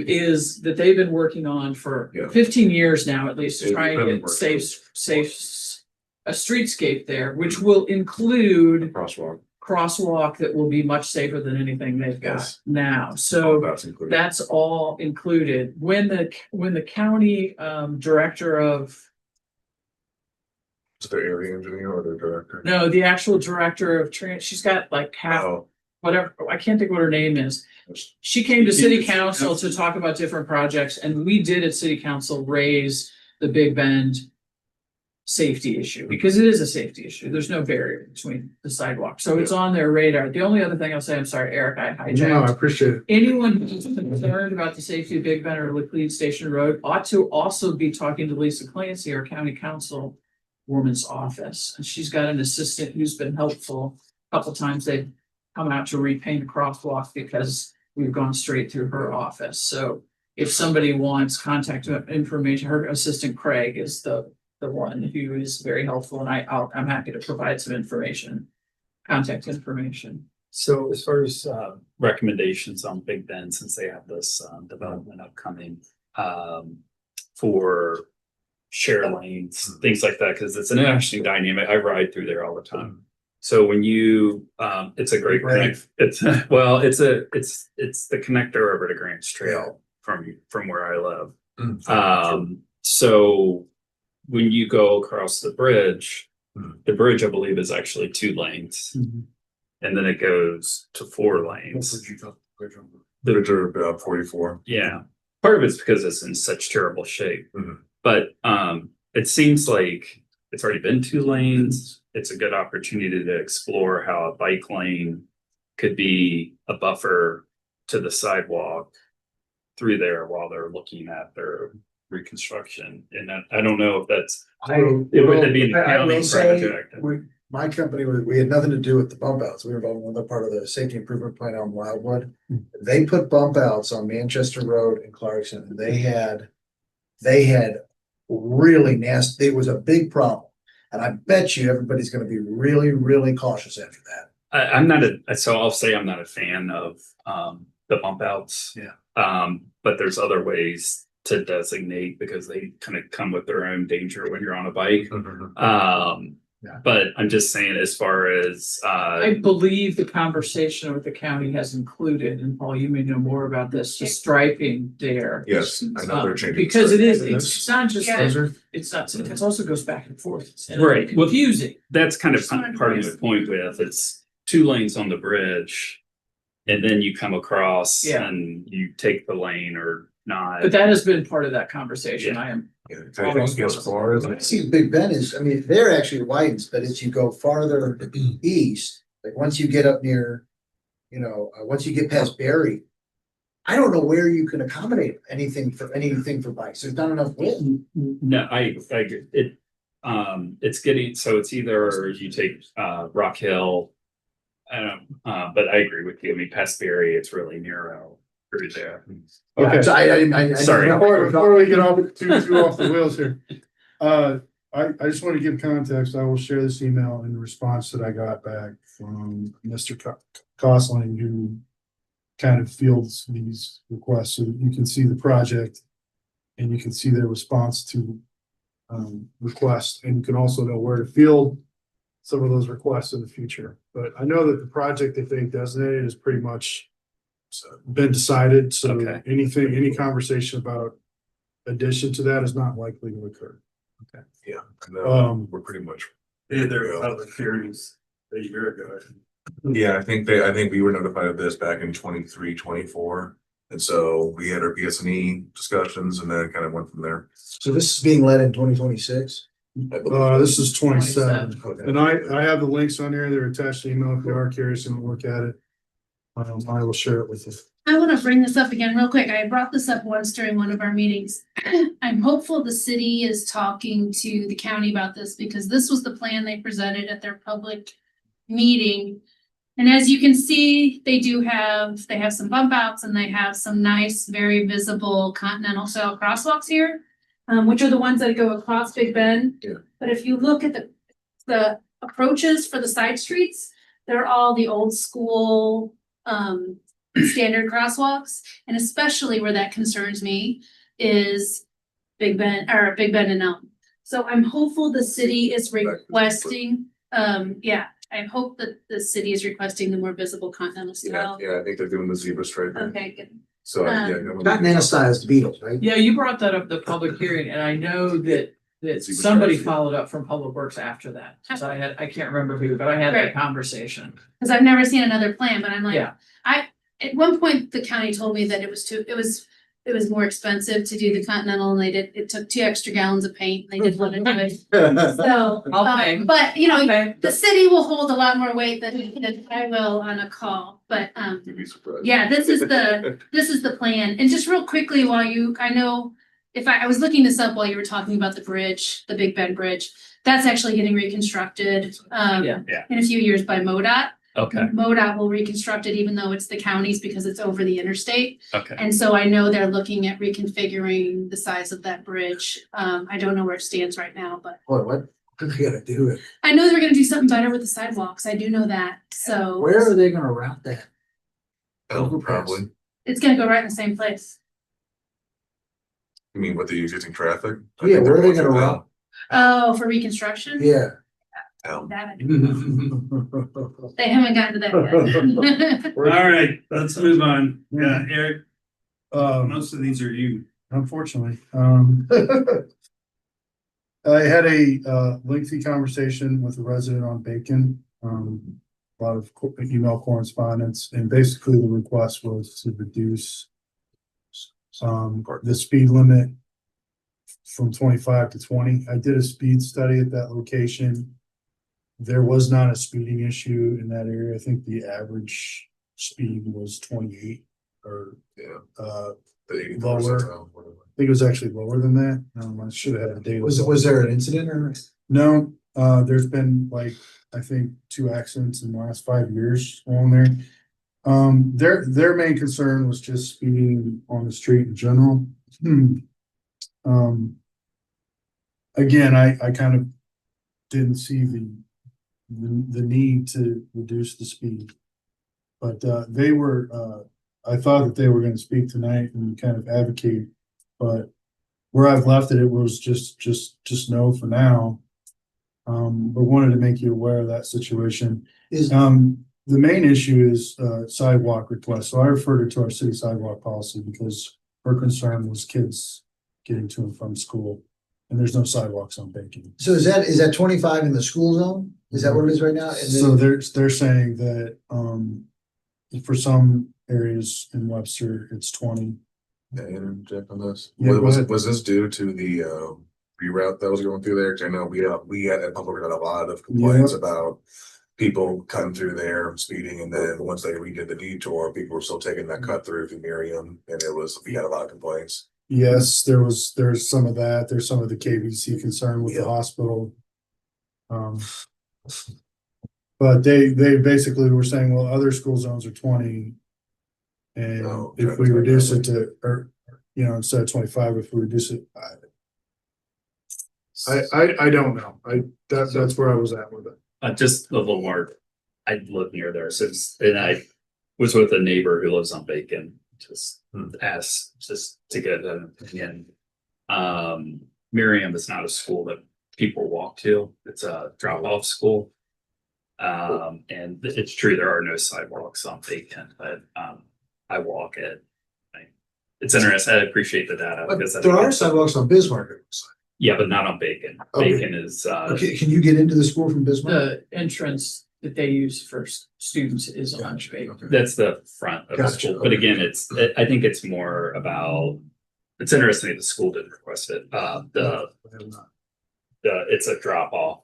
Is that they've been working on for Yeah. 15 years now, at least, to They've try and been get working. safe a streetscape there, which will include Crosswalk. crosswalk that will be much safer than anything they've got Yes. now. So That's included. that's all included. When the county director of, Is the area engineer or the director? no, the actual director of she's got like half, Oh, whatever, I can't think what her name is. She came to city council to talk about different projects, and we did at city council raise the Big Bend safety issue, because it is a safety issue. There's no barrier between the sidewalk. So it's on their radar. The only other thing I'll say, I'm sorry, Eric, I No, I hijacked. appreciate it. Anyone who's concerned about the safety of Big Bend or Laclede Station Road ought to also be talking to Lisa Clancy, our county council woman's office. And she's got an assistant who's been helpful. A couple times they've come out to repaint a crosswalk because we've gone straight through her office. So if somebody wants contact information, her assistant Craig is the one who is very helpful, and I'm happy to provide some information, contact information. So as far as recommendations on Big Bend, since they have this development upcoming, for share lanes, things like that, because it's an interesting dynamic. I ride through there all the time. So when you, it's a great connect, it's, well, it's the connector over to Grants Trail from where I live. So when you go across the bridge, I believe is actually 2 lanes. And then it goes to 4 lanes. the bridge are 44. Yeah, part of it's because it's in such terrible shape. Mhm. But it seems like it's already been 2 lanes. It's a good opportunity to explore how a bike lane could be a buffer to the sidewalk through there while they're looking at their reconstruction. And I don't know if that's, it would be an I will accounting say, project. my company, we had nothing to do with the bump outs. We were involved in another part of the safety improvement plan on Wildwood. They put bump outs on Manchester Road and Clarkson, and they had really nasty, it was a big problem. And I bet you everybody's gonna be really, really cautious after that. I'm not so I'll say I'm not a fan of the bump outs. Yeah. But there's other ways to designate because they kind of come with their own danger when you're on a bike. Yeah. But I'm just saying, as far as I believe the conversation with the county has included, and Paul, you may know more about this, the striping there. Yes, I know they're changing. Because the it's not just, Yeah. it's not, it also goes back and forth. It's Right. Well, confusing. that's kind of Just wanted to part of raise- the point with it's 2 lanes on the bridge. And then you come across Yeah. and you take the lane or not. But that has been part of that conversation. Yeah. I am, Yeah, I think as far as I see Big Ben is, I mean, they're actually widens, but as you go farther east, like once you get up near, once you get past Barry, I don't know where you can accommodate anything for bikes. There's not enough width. No, I agree. It's getting, so it's either you take Rock Hill. But I agree with you. I mean, past Berry, it's really narrow. Right there. Okay. So I. Sorry. Before we get off too off the wheels here, I just want to give context. I will share this email in response that I got back from Mr. Costling, who kind of fields these requests, so that you can see the project and you can see their response to requests, and you can also know where to field some of those requests in the future. But I know that the project that they designated is pretty much been decided, so Okay. any conversation about addition to that is not likely to occur. Yeah, no, we're pretty much. They had their public hearings a year ago. Yeah, I think we were notified of this back in 23, 24, and so we had our PSNE discussions and then kind of went from there. So this is being led in 2026. This is 27, 27. and I have the links on there. They're attached to email if you are curious and look at it. I will share it with you. I want to bring this up again real quick. I brought this up once during one of our meetings. I'm hopeful the city is talking to the county about this because this was the plan they presented at their public meeting. And as you can see, they have some bump outs and they have some nice, very visible continental style crosswalks here, which are the ones that go across Big Bend. Yeah. But if you look at the approaches for the side streets, they're all the old school, standard crosswalks, and especially where that concerns me is Big Bend and Elm. So I'm hopeful the city is requesting, I hope that the city is requesting the more visible continental style. Yeah, I think they're doing the zebra stripe. Okay, good. So, yeah. Continental style is the Beatles, right? Yeah, you brought that up at the public hearing, and I know that Zebra somebody stripes. followed up from Public Works after that. So I can't remember who, but I had that Right. conversation. Cause I've never seen another plan, but I'm like, Yeah. at one point, the county told me that it was more expensive to do the continental, and it took 2 extra gallons of paint, and they didn't want to do it. So, I'll pay. but you know, Okay. the city will hold a lot more weight than I will on a call, but, You'd be surprised. yeah, this is the plan. And just real quickly, I know if I was looking this up while you were talking about the bridge, the Big Bend Bridge, that's actually getting reconstructed, Yeah. in a few years by MoDOT. Okay, MoDOT will reconstruct it even though it's the counties because it's over the interstate. okay. And so I know they're looking at reconfiguring the size of that bridge. I don't know where it stands right now, but Boy, what do they gotta do it? I know they're gonna do something better with the sidewalks. I do know that. So Where are they gonna route that? Probably. it's gonna go right in the same place. You mean with the existing traffic? I Yeah, think where are they they're gonna going route? Oh, for reconstruction? Yeah. Elm. That- They haven't gotten to that yet. All right, let's move on. Yeah, Eric, Um, most of these are you. unfortunately, I had a lengthy conversation with a resident on Bacon. A lot of email correspondence, and basically the request was to reduce the speed limit from 25 to 20. I did a speed study at that location. There was not a speeding issue in that area. I think the average speed was 28 or Yeah. I The 80th Lower. percentile, whatever. think it was actually lower than that. I should have had the data. Was there an incident or? No, there's been like, I think 2 accidents in the last 5 years along there. Their main concern was just speeding on the street in general. Again, I kind of didn't see the need to reduce the speed. But they were, I thought that they were gonna speak tonight and kind of advocate, but where I've left it, it was just no for now. But wanted to make you aware of that situation. Is, The main issue is sidewalk requests. So I referred it to our city sidewalk policy because her concern was kids getting to and from school. And there's no sidewalks on Bacon. so is that 25 in the school zone? Is that what it is right now? And So then, they're saying that for some areas in Webster, it's 20. Can I interject on this? Yeah, go Was ahead. was this due to the reroute that was going through there? 'Cause I know we had at Public got a lot of complaints about people cutting through there, speeding, and then once they redid the detour, people were still taking that cut through Miriam, and we had a lot of complaints. Yes, there's some of that. There's some of the KBC concern with the Yeah. hospital. But they basically were saying, well, other school zones are 20. And Oh, if okay. we reduce it to, or, you know, instead of 25, if we reduce it, I don't know. That's where I was at with it. Just a little more, I live near there, so and I was with a neighbor who lives on Bacon, just asked just to get an opinion. Miriam is not a school that people walk to, it's a drop-off school. And it's true, there are no sidewalks on Bacon, but I walk it. It's interesting, I appreciate the data. But because I there think are it's- sidewalks on Bismarck. Yeah, but not on Bacon. Okay. Bacon is Okay, can you get into the school from Bismarck? The entrance that they use for students is on Gotcha, Bacon. okay. that's the front of the Gotcha, school, but okay. again, I think it's more about, it's interesting that the school didn't request it, it's a drop off.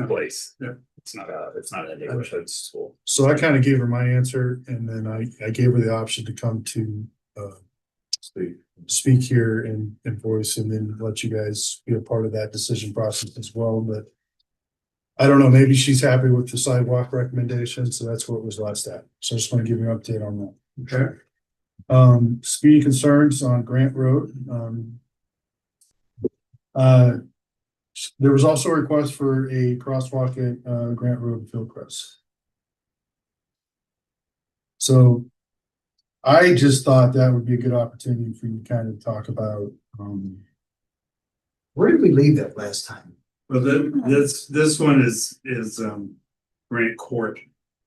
Place. Yeah. It's not a neighborhood school. So I kind of gave her my answer, and then I gave her the option to come to speak here and voice, and then let you guys be a part of that decision process as well. But I don't know, maybe she's happy with the sidewalk recommendation, so that's what it was last at. So I just want to give you an update on that. Okay. Speedy concerns on Grant Road. There was also a request for a crosswalk at Grant Road and Fieldcrest. So I just thought that would be a good opportunity for you to kind of talk about, Where did we leave that last time? Well, this one is Grant Court.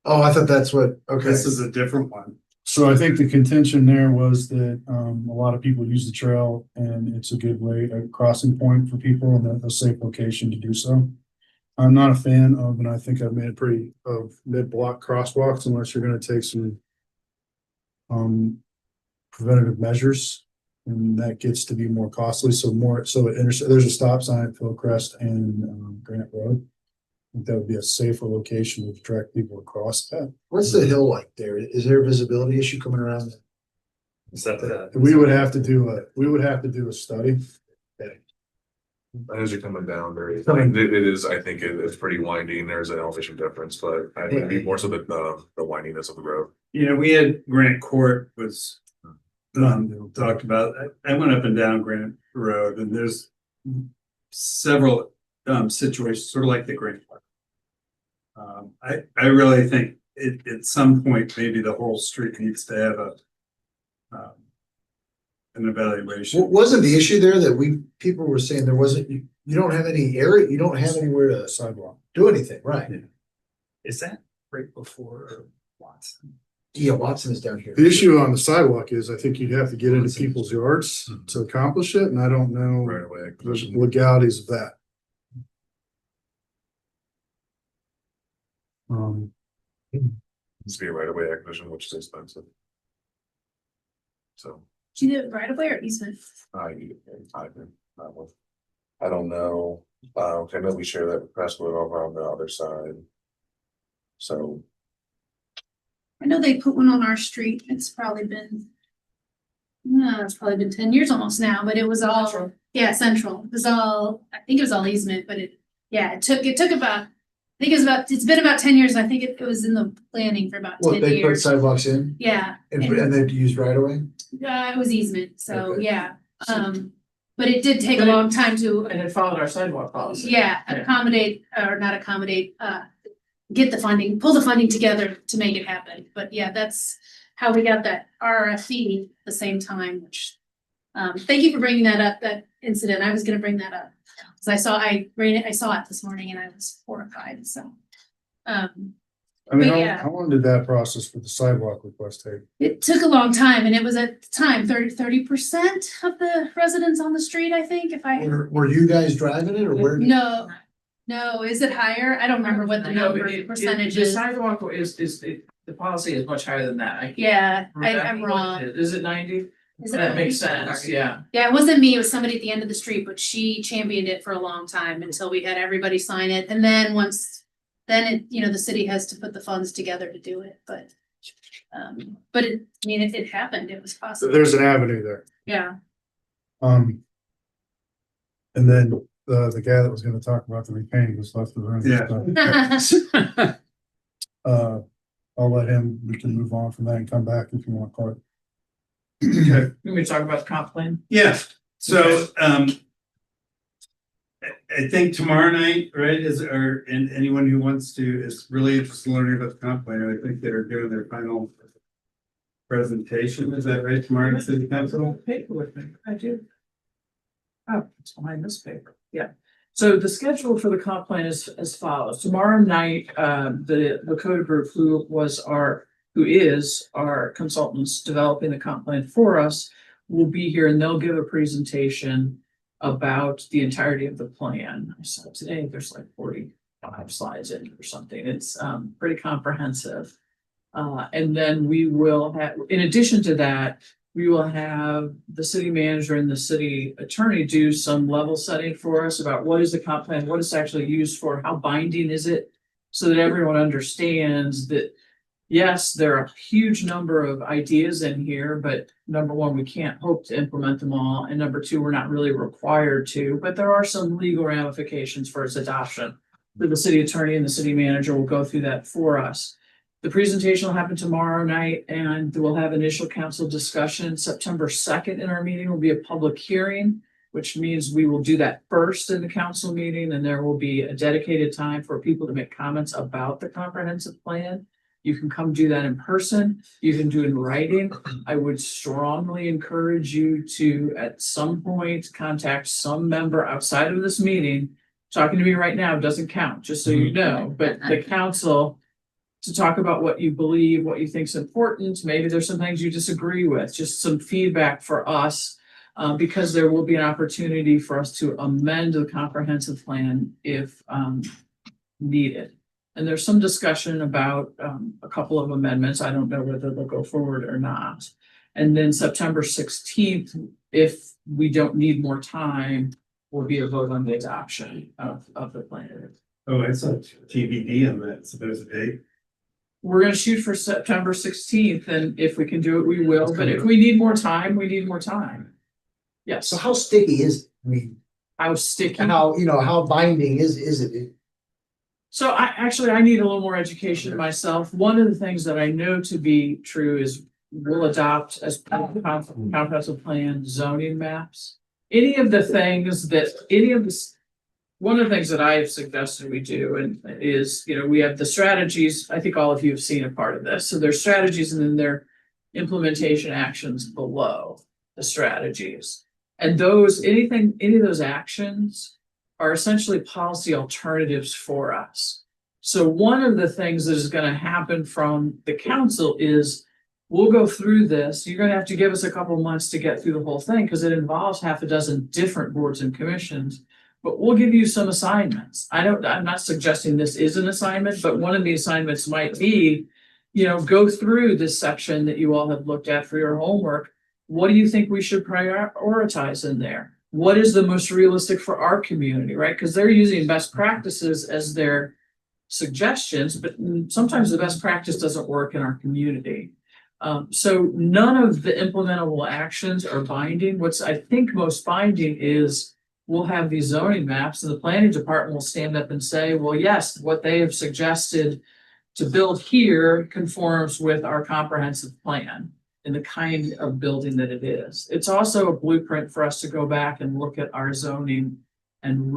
Oh, I thought that's what, okay. This is a different one. so I think the contention there was that a lot of people use the trail and it's a good way, a crossing point for people and a safe location to do so. I'm not a fan of, and I think I've made it pretty, of mid-block crosswalks unless you're gonna take some preventative measures, and that gets to be more costly, so there's a stop sign at Fieldcrest and Grant Road. I think that would be a safer location to direct people across that. What's the hill like there? Is there a visibility issue coming around? Is that the? We would have to do a study. As you're coming down, I think it's pretty winding, there's an elevation difference, but I think it'd be more so the windiness of the road. You know, we had Grant Court was talked about. I went up and down Grant Road, and there's several situations, sort of like the Grant Park. I really think at some point, maybe the whole street needs to have an evaluation. What wasn't the issue there that people were saying there wasn't, you don't have any area, you don't have anywhere to Sidewalk. do anything, right? Is that right before Watson? Yeah, Watson is down here. The issue on the sidewalk is I think you'd have to get into people's yards to accomplish it, and I don't know Right away. the legalities of that. It's be a right away acquisition, which is expensive. So Do you do it right away or easement? I don't know, I know we share that with Crestwood over on the other side. So, I know they put one on our street. It's probably been. No, it's probably been 10 years almost now, but it was all, Central. yeah, central. It was all, I think it was all easement, but it took about, I think it's been about 10 years. I think it was in the planning for about 10 What, they put years. sidewalks in Yeah, and they used right away? it was easement, so Okay. yeah. But it did take a long time to, And it followed our sidewalk policy. yeah, accommodate, or not accommodate, get the funding, pull the funding together to make it happen. But yeah, that's how we got that RFP at the same time, which, thank you for bringing that up, that incident. I was gonna bring that up. Cause I saw it this morning and I was horrified, so. I mean, But yeah. how long did that process for the sidewalk request take? It took a long time and it was at the time 30% of the residents on the street, I think, if I. Were you guys driving it or where? No, is it higher? I don't remember what the No, number percentage The is. sidewalk the policy is much higher than that. Yeah, I'm Rebecca, wrong. Is it 90? Is it That makes 90? sense, yeah. Yeah, it wasn't me, it was somebody at the end of the street, but she championed it for a long time until we had everybody sign it. And then the city has to put the funds together to do it, but it happened, it was So possible. there's an avenue there. Yeah, And then the guy that was gonna talk about the repainting was left the room. Yeah. I'll let him, we can move on from that and come back if you want, Clark. Okay. Can we talk about the comp plan? Yeah, so, I think tomorrow night, right, and anyone who wants to, is really interested in learning about the comp plan, I think they're doing their final presentation, is that right, tomorrow at City Council? Paper with me, I do. Oh, it's behind this paper, yeah. So the schedule for the comp plan is as follows. Tomorrow night, the Lakota Group, who is our consultants developing the comp plan for us, will be here and they'll give a presentation about the entirety of the plan. I saw today there's like 45 slides in or something. It's pretty comprehensive. And then we will have, in addition to that, we will have the city manager and the city attorney do some level setting for us about what is the comp plan, what it's actually used for, how binding is it, so that everyone understands that, yes, there are a huge number of ideas in here, but number one, we can't hope to implement them all. And number two, we're not really required to, but there are some legal ramifications for its adoption. The city attorney and the city manager will go through that for us. The presentation will happen tomorrow night and we'll have initial council discussion. September 2nd in our meeting will be a public hearing, which means we will do that first in the council meeting, and there will be a dedicated time for people to make comments about the comprehensive plan. You can come do that in person. You can do it in writing. I would strongly encourage you to, at some point, contact some member outside of this meeting. Talking to me right now doesn't count, just so you know, but the council, to talk about what you believe, what you think is important. Maybe there's some things you disagree with, just some feedback for us, because there will be an opportunity for us to amend the comprehensive plan if needed. And there's some discussion about a couple of amendments. I don't know whether they'll go forward or not. And then September 16th, if we don't need more time, will be a vote on the adoption of the plan. Oh, I saw TBD on that, so there's a date. We're gonna shoot for September 16th, and if we can do it, we will, but if we need more time, we need more time. Yes, So how sticky is it? I mean, I was sticky. how, how binding is it? So I need a little more education myself. One of the things that I know to be true is we'll adopt as part of the comprehensive plan zoning maps. One of the things that I have suggested we do and is, we have the strategies. I think all of you have seen a part of this. So there's strategies and then there are implementation actions below the strategies. And any of those actions are essentially policy alternatives for us. So one of the things that is going to happen from the council is we'll go through this. You're going to have to give us a couple months to get through the whole thing because it involves half a dozen different boards and commissions. But we'll give you some assignments. I'm not suggesting this is an assignment, but one of the assignments might be, go through this section that you all have looked at for your homework. What do you think we should prioritize in there? What is the most realistic for our community, right? Because they're using best practices as their suggestions, but sometimes the best practice doesn't work in our community. So none of the implementable actions are binding. What's I think most binding is we'll have these zoning maps and the planning department will stand up and say, well, yes, what they have suggested to build here conforms with our comprehensive plan and the kind of building that it is. It's also a blueprint for us to go back and look at our zoning and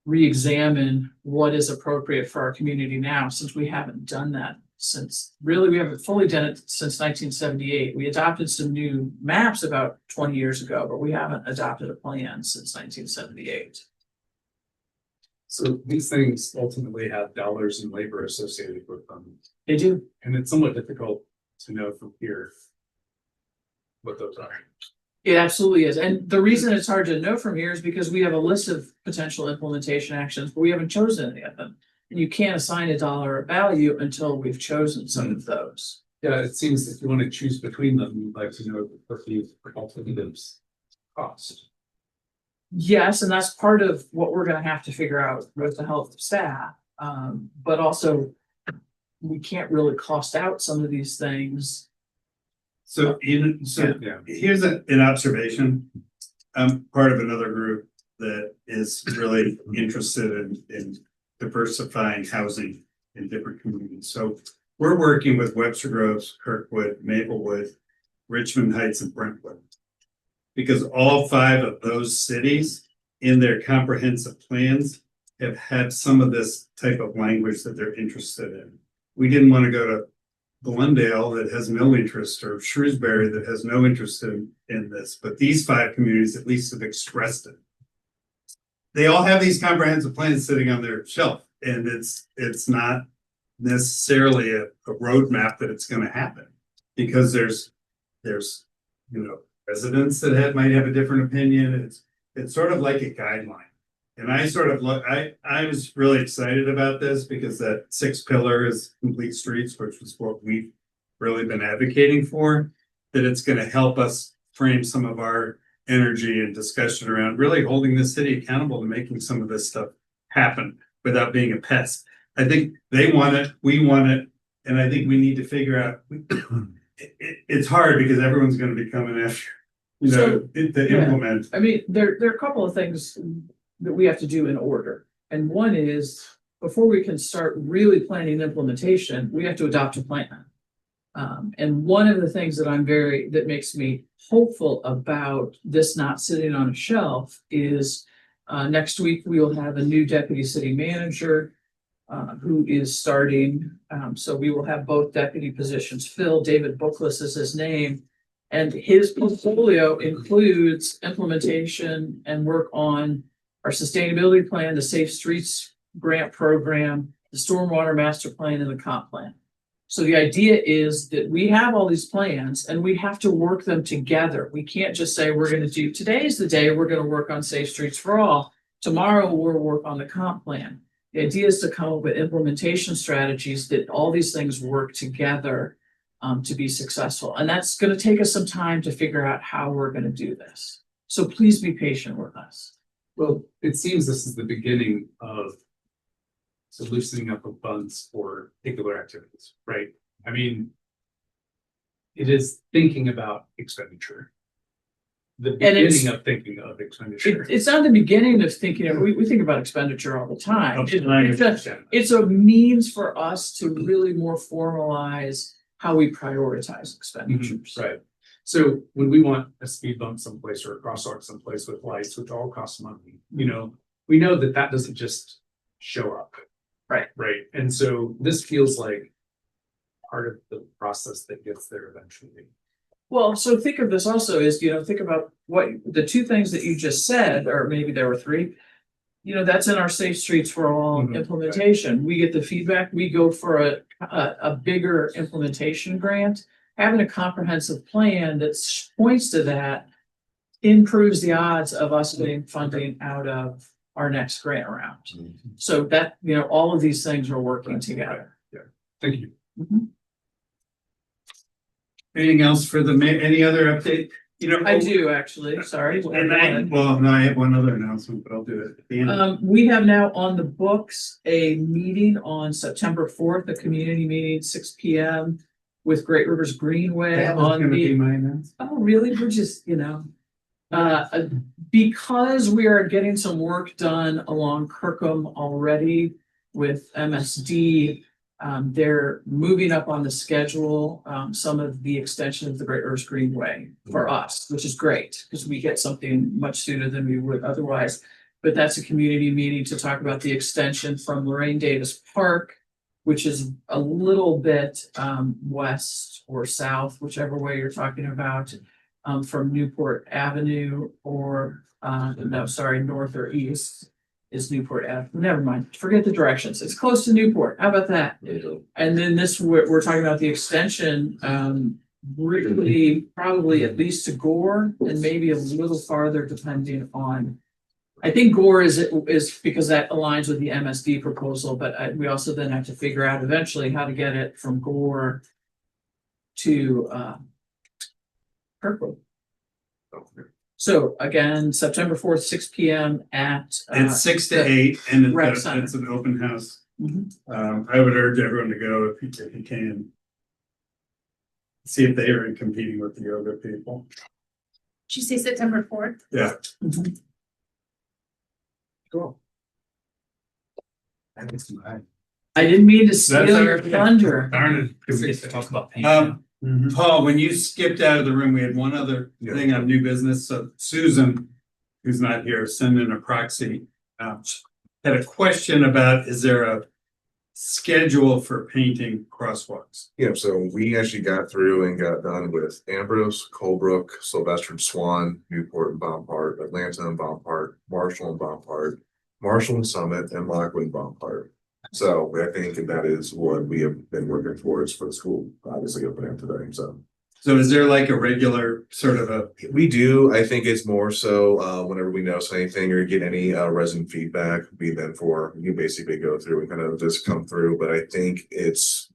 re-examine what is appropriate for our community now, since we haven't done that we haven't fully done it since 1978. We adopted some new maps about 20 years ago, but we haven't adopted a plan since 1978. So these things ultimately have dollars and labor associated with them. They do. And it's somewhat difficult to know from here what those are. It absolutely is. And the reason it's hard to know from here is because we have a list of potential implementation actions, but we haven't chosen any of them. And you can't assign a dollar value until we've chosen some of those. Yeah, it seems if you want to choose between them, you'd like to know what the alternatives cost. Yes, and that's part of what we're going to have to figure out with the help of staff. But also, we can't really cost out some of these things. So here's an observation. I'm part of another group that is really interested in diversifying housing in different communities. So we're working with Webster Groves, Kirkwood, Maplewood, Richmond Heights, and Brentwood. Because all 5 of those cities in their comprehensive plans have had some of this type of language that they're interested in. We didn't want to go to Glendale that has no interest, or Shrewsbury that has no interest in this, but these 5 communities at least have expressed it. They all have these comprehensive plans sitting on their shelf, and it's not necessarily a roadmap that it's gonna happen. Because there's, residents that might have a different opinion. It's sort of like a guideline. And I sort of I was really excited about this because that 6th pillar is complete streets, which was what we've really been advocating for, that it's gonna help us frame some of our energy and discussion around really holding the city accountable to making some of this stuff happen without being a pest. I think they want it, we want it, and I think we need to figure out, it's hard because everyone's gonna be coming after, to yeah. implement. I mean, there are a couple of things that we have to do in order. And one is, before we can start really planning implementation, we have to adopt a plan. And one of the things that makes me hopeful about this not sitting on a shelf is next week we will have a new deputy city manager who is starting. So we will have both deputy positions filled. David Bookless is his name. And his portfolio includes implementation and work on our sustainability plan, the Safe Streets grant program, the stormwater master plan, and the comp plan. So the idea is that we have all these plans and we have to work them together. We can't just say we're going to do, today's the day we're going to work on Safe Streets for All. Tomorrow we'll work on the comp plan. The idea is to come up with implementation strategies that all these things work together to be successful. And that's going to take us some time to figure out how we're going to do this. So please be patient with us. Well, it seems this is the beginning of loosening up of funds for particular activities, right? I mean, it is thinking about expenditure. The beginning of thinking of expenditure. It's not the beginning of thinking, we think about expenditure all the time. Understand. It's a means for us to really more formalize how we prioritize expenditures. Right. So when we want a speed bump someplace or a crosswalk someplace with lights, which all cost money, we know that doesn't just show up. Right. Right. And so this feels like part of the process that gets there eventually. Well, so think of this also as, think about what the 2 things that you just said, or maybe there were 3. That's in our Safe Streets for All implementation. We get the feedback, we go for a bigger implementation grant. Having a comprehensive plan that points to that improves the odds of us getting funding out of our next grant round. So that, all of these things are working together. Yeah. Thank you. Anything else for any other update? I do actually, sorry. I have one other announcement, but I'll do it at the end. We have now on the books a meeting on September 4th, a community meeting, 6 p.m. with Great Rivers Greenway That was gonna be my announcement. Oh, really? We're just, because we are getting some work done along Kirkham already with MSD. They're moving up on the schedule, some of the extension of the Great Rivers Greenway for us, which is great because we get something much sooner than we would otherwise. But that's a community meeting to talk about the extension from Lorraine Davis Park, which is a little bit west or south, whichever way you're talking about, from Newport Avenue or north or east. Is Newport Ave. Never mind. Forget the directions. It's close to Newport. How about that? And then we're talking about the extension, really probably at least to Gore and maybe a little farther depending on. I think Gore is because that aligns with the MSD proposal, but we also then have to figure out eventually how to get it from Gore to Kirkwood. So again, September 4th, 6 p.m. at It's 6 to 8 and Rec Center. it's an open house. Mhm. I would urge everyone to go if you can. See if they are competing with the yoga people. Did you say September 4th? Yeah. Cool. I think it's mine. I didn't mean to steal That's your okay. thunder. Darn it. Do we get to talk about paint Um, now? Paul, when you skipped out of the room, we had one other Yeah. thing on new business. So Susan, who's not here, sent in a proxy. Had a question about, is there a schedule for painting crosswalks? Yeah, so we actually got through and got done with Ambrose, Colebrook, Sylvester and Swan, Newport and Bompard, Atlanta and Bompard, Marshall and Bompard, Marshall and Summit, and Lockwood and Bompard. So I think that is what we have been working towards for the school, obviously opening today, so. So is there like a regular sort of a, We do, I think it's more so, whenever we notice anything or get any, resident feedback, we then you basically go through and kind of just come through, but I think it's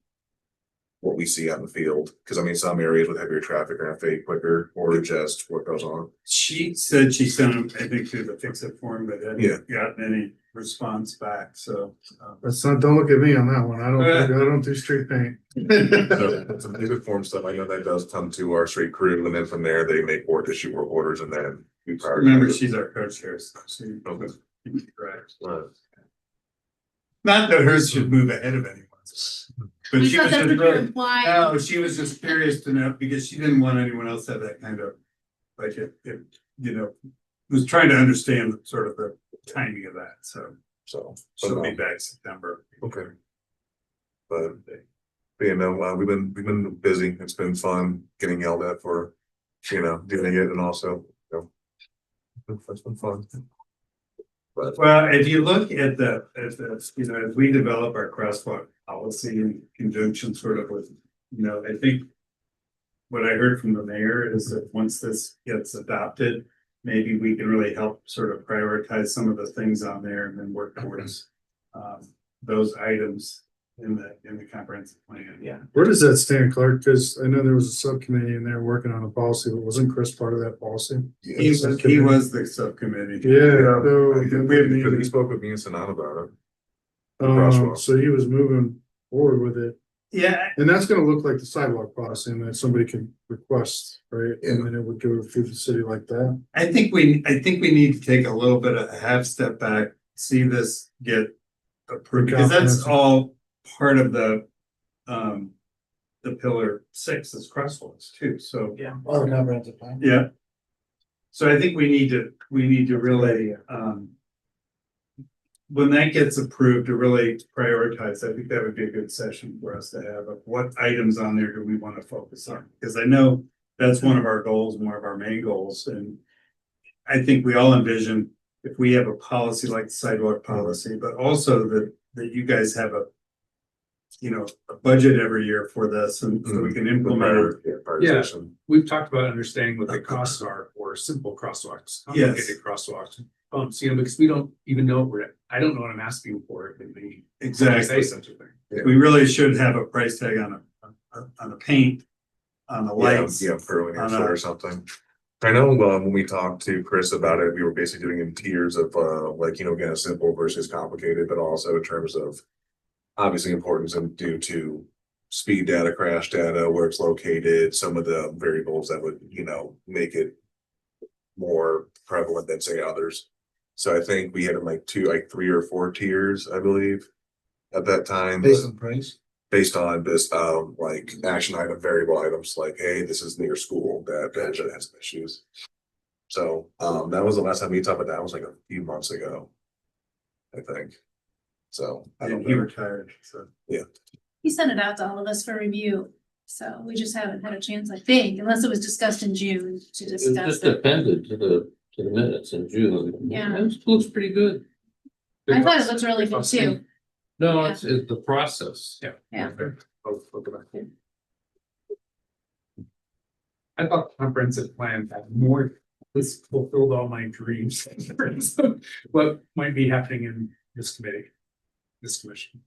what we see out in the field, because I mean, some areas with heavier traffic are gonna fade quicker, or just what goes on. she said she sent them, I think, through the fix it form, but Yeah. hadn't gotten any response back, so. That's not, don't look at me on that one. I don't do street paint. So some basic form stuff, I know that does come to our street crew, and then from there, they make issue work orders, and then we prioritize. Remember, she's our co-chair, so she. Okay. Correct. Right. Not that hers should move ahead of anyone's. But I she thought was that's just what you're really, implying. no, she was just curious to know, because she didn't want anyone else to have that kind of, like, you know, was trying to understand sort of the timing of that, so So. she'll be back September. Okay. But yeah, no, we've been busy. It's been fun getting yelled at for, doing it, and also, that's been fun. But Well, if you look at the, as we develop our crosswalk policy in conjunction sort of with, I think. What I heard from the mayor is that once this gets adopted, maybe we can really help sort of prioritize some of the things on there and then work towards. Those items in the comprehensive plan. Yeah. Where does that stand, Clark? Because I know there was a subcommittee in there working on a policy, but wasn't Chris part of that policy? He was the subcommittee. Yeah, so we haven't he even, spoke with me and Sanat about it. crosswalk. so he was moving forward with it. Yeah, And that's gonna look like the sidewalk policy, and that somebody can request, right? And then it would go through the city like that. I think we need to take a little bit of a half step back, see this get approved, because that's all part of the pillar 6 is crosswalks too, so. Yeah. All the comprehensive plan. Yeah. So I think we need to really, when that gets approved, to really prioritize, I think that would be a good session for us to have of what items on there do we want to focus on? Because I know that's one of our goals, one of our main goals, and I think we all envision if we have a policy like the sidewalk policy, but also that you guys have a budget every year for this, and so we can implement it. Prioritization. We've talked about understanding what the costs are for simple crosswalks, complicated crosswalks. Because we don't even know I don't know what I'm asking for it when we Exactly. say such a thing. We really should have a price tag on a paint, on the lights. Yeah, curling on or something. I know, when we talked to Chris about it, we were basically doing in tiers of, again, simple versus complicated, but also in terms of obviously importance and due to speed data, crash data, where it's located, some of the variables that would, make it more prevalent than say others. So I think we had like 3 or 4 tiers, I believe, at that time. Based on price. Based on this, like action item, variable items, like, hey, this is near school that has some issues. So, that was the last time we talked about that, was like a few months ago, I think. So, I don't He know. retired, so. He sent it out to all of us for review, so we just haven't had a chance, I think, unless it was discussed in June to It discuss just it. appended to the minutes in June. Yeah. It looks pretty good. I thought it looked really good too. No, Yeah. it's the process. Yeah. I thought the comprehensive plan had more, this fulfilled all my dreams. What might be happening in this committee, this commission.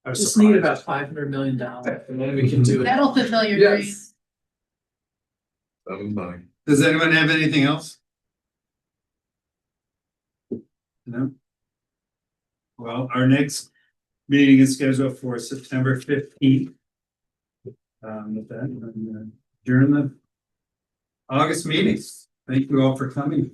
I was Just need surprised. about $500 million, and then we can do it. That'll fulfill your Yes. dreams. That was mine. Does anyone have anything else? No? Well, our next meeting is scheduled for September 15th. With that, during the August meetings. Thank you all for coming.